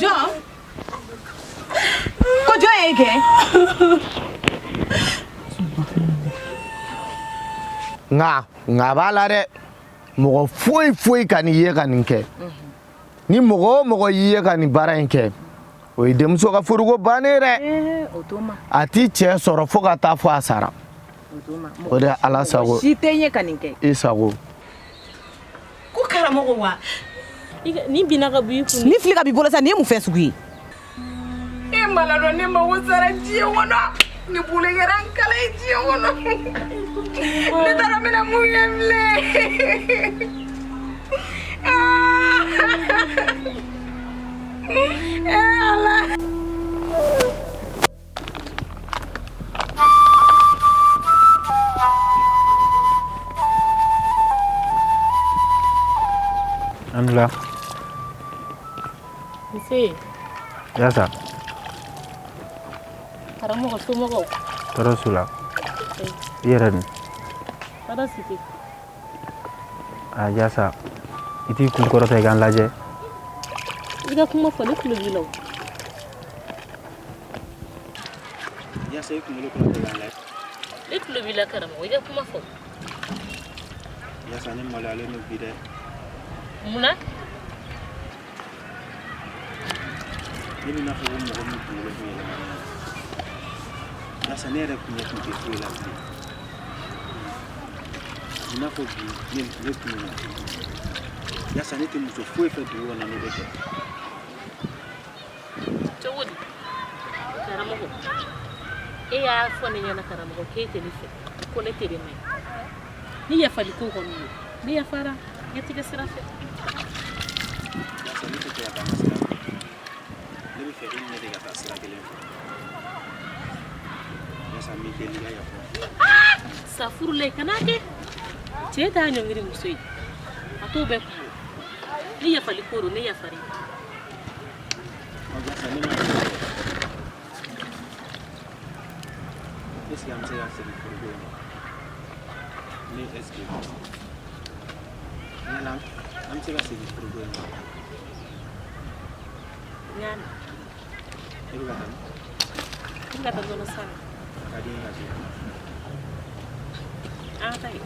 jɔn ko jɔn ye kɛ nka b'a la dɛ mɔgɔ foyi ka nin ye ka nin kɛ ni mɔgɔ o mɔgɔ y'i ye ka nin baara in kɛ o ye denmuso ka furuko bannen dɛ a t'i cɛ sɔrɔ fo ka taa fɔ a sara o de ala sago si tɛ ɲɛ ka nin kɛ i sago ko karamɔgɔ wa ni bina ka b'i kun ni fili ka b'i bolo sa nin ye mun fɛn sugu ye mala dɔn ne mago sara diɲɛ kɔnɔ ni bolo kɛra n kala ye diɲɛ kɔnɔ ne taara mina mun ye bilen ala Andla. Isi. Yassa. Karamɔgɔ somɔgɔw. Tɔɔrɔ su la. I yɛrɛ dun? Tɔɔrɔ si tɛ. Yassa, i t'i kun kɔrɔta i k'an lajɛ. I ka kuma fɔ ne tulo b'i la o. Yassa, i kunkolo kɔrɔta i k'an lajɛ. Ne tulo b'i la karamɔgɔ, i ka kuma fɔ. Yassa, ne maloyalen don bi dɛ. Munna? Ne bɛ n'a fɔ ko mɔgɔ min kunkolo bɛ yɛlɛma. Yassa, ne yɛrɛ kun tɛ foyi la bilen. I n'a fɔ bi ne kun na. Yassa, ne tɛ muso foyi fɛ dugu kɔnɔ ne bɛ kɛ. Cogo di? Karamɔgɔ, e y'a fɔ ne ɲɛna karamɔgɔ k'e tɛ ne fɛ ko ne tɛ ne mɛn. Ni yafali ko kɔni ye, ne yafara ɲɛtigɛ sira fɛ. Yassa, ne tɛ fɛ ka taa n sira fɛ. Ne bɛ fɛ e ɲɛ de ka taa sira kelen fɛ. Yassa, n b'i deli i ka yafa. Sa furula i kana kɛ. Cɛ t'a ɲɔngiri muso ye. A t'o bɛɛ kun. Ni yafali ko don, ne yafari. Yassa, ne ma deli. Est-ce que an bɛ se ka segin furuko in ma? Ne est-ce que yala an bɛ se ka segin furuko in ma? Ɲaana. E bɛ ka taa min? I bɛ ka taa dɔɔnin san. Ka di n ye ka kɛ. An ka taa yen.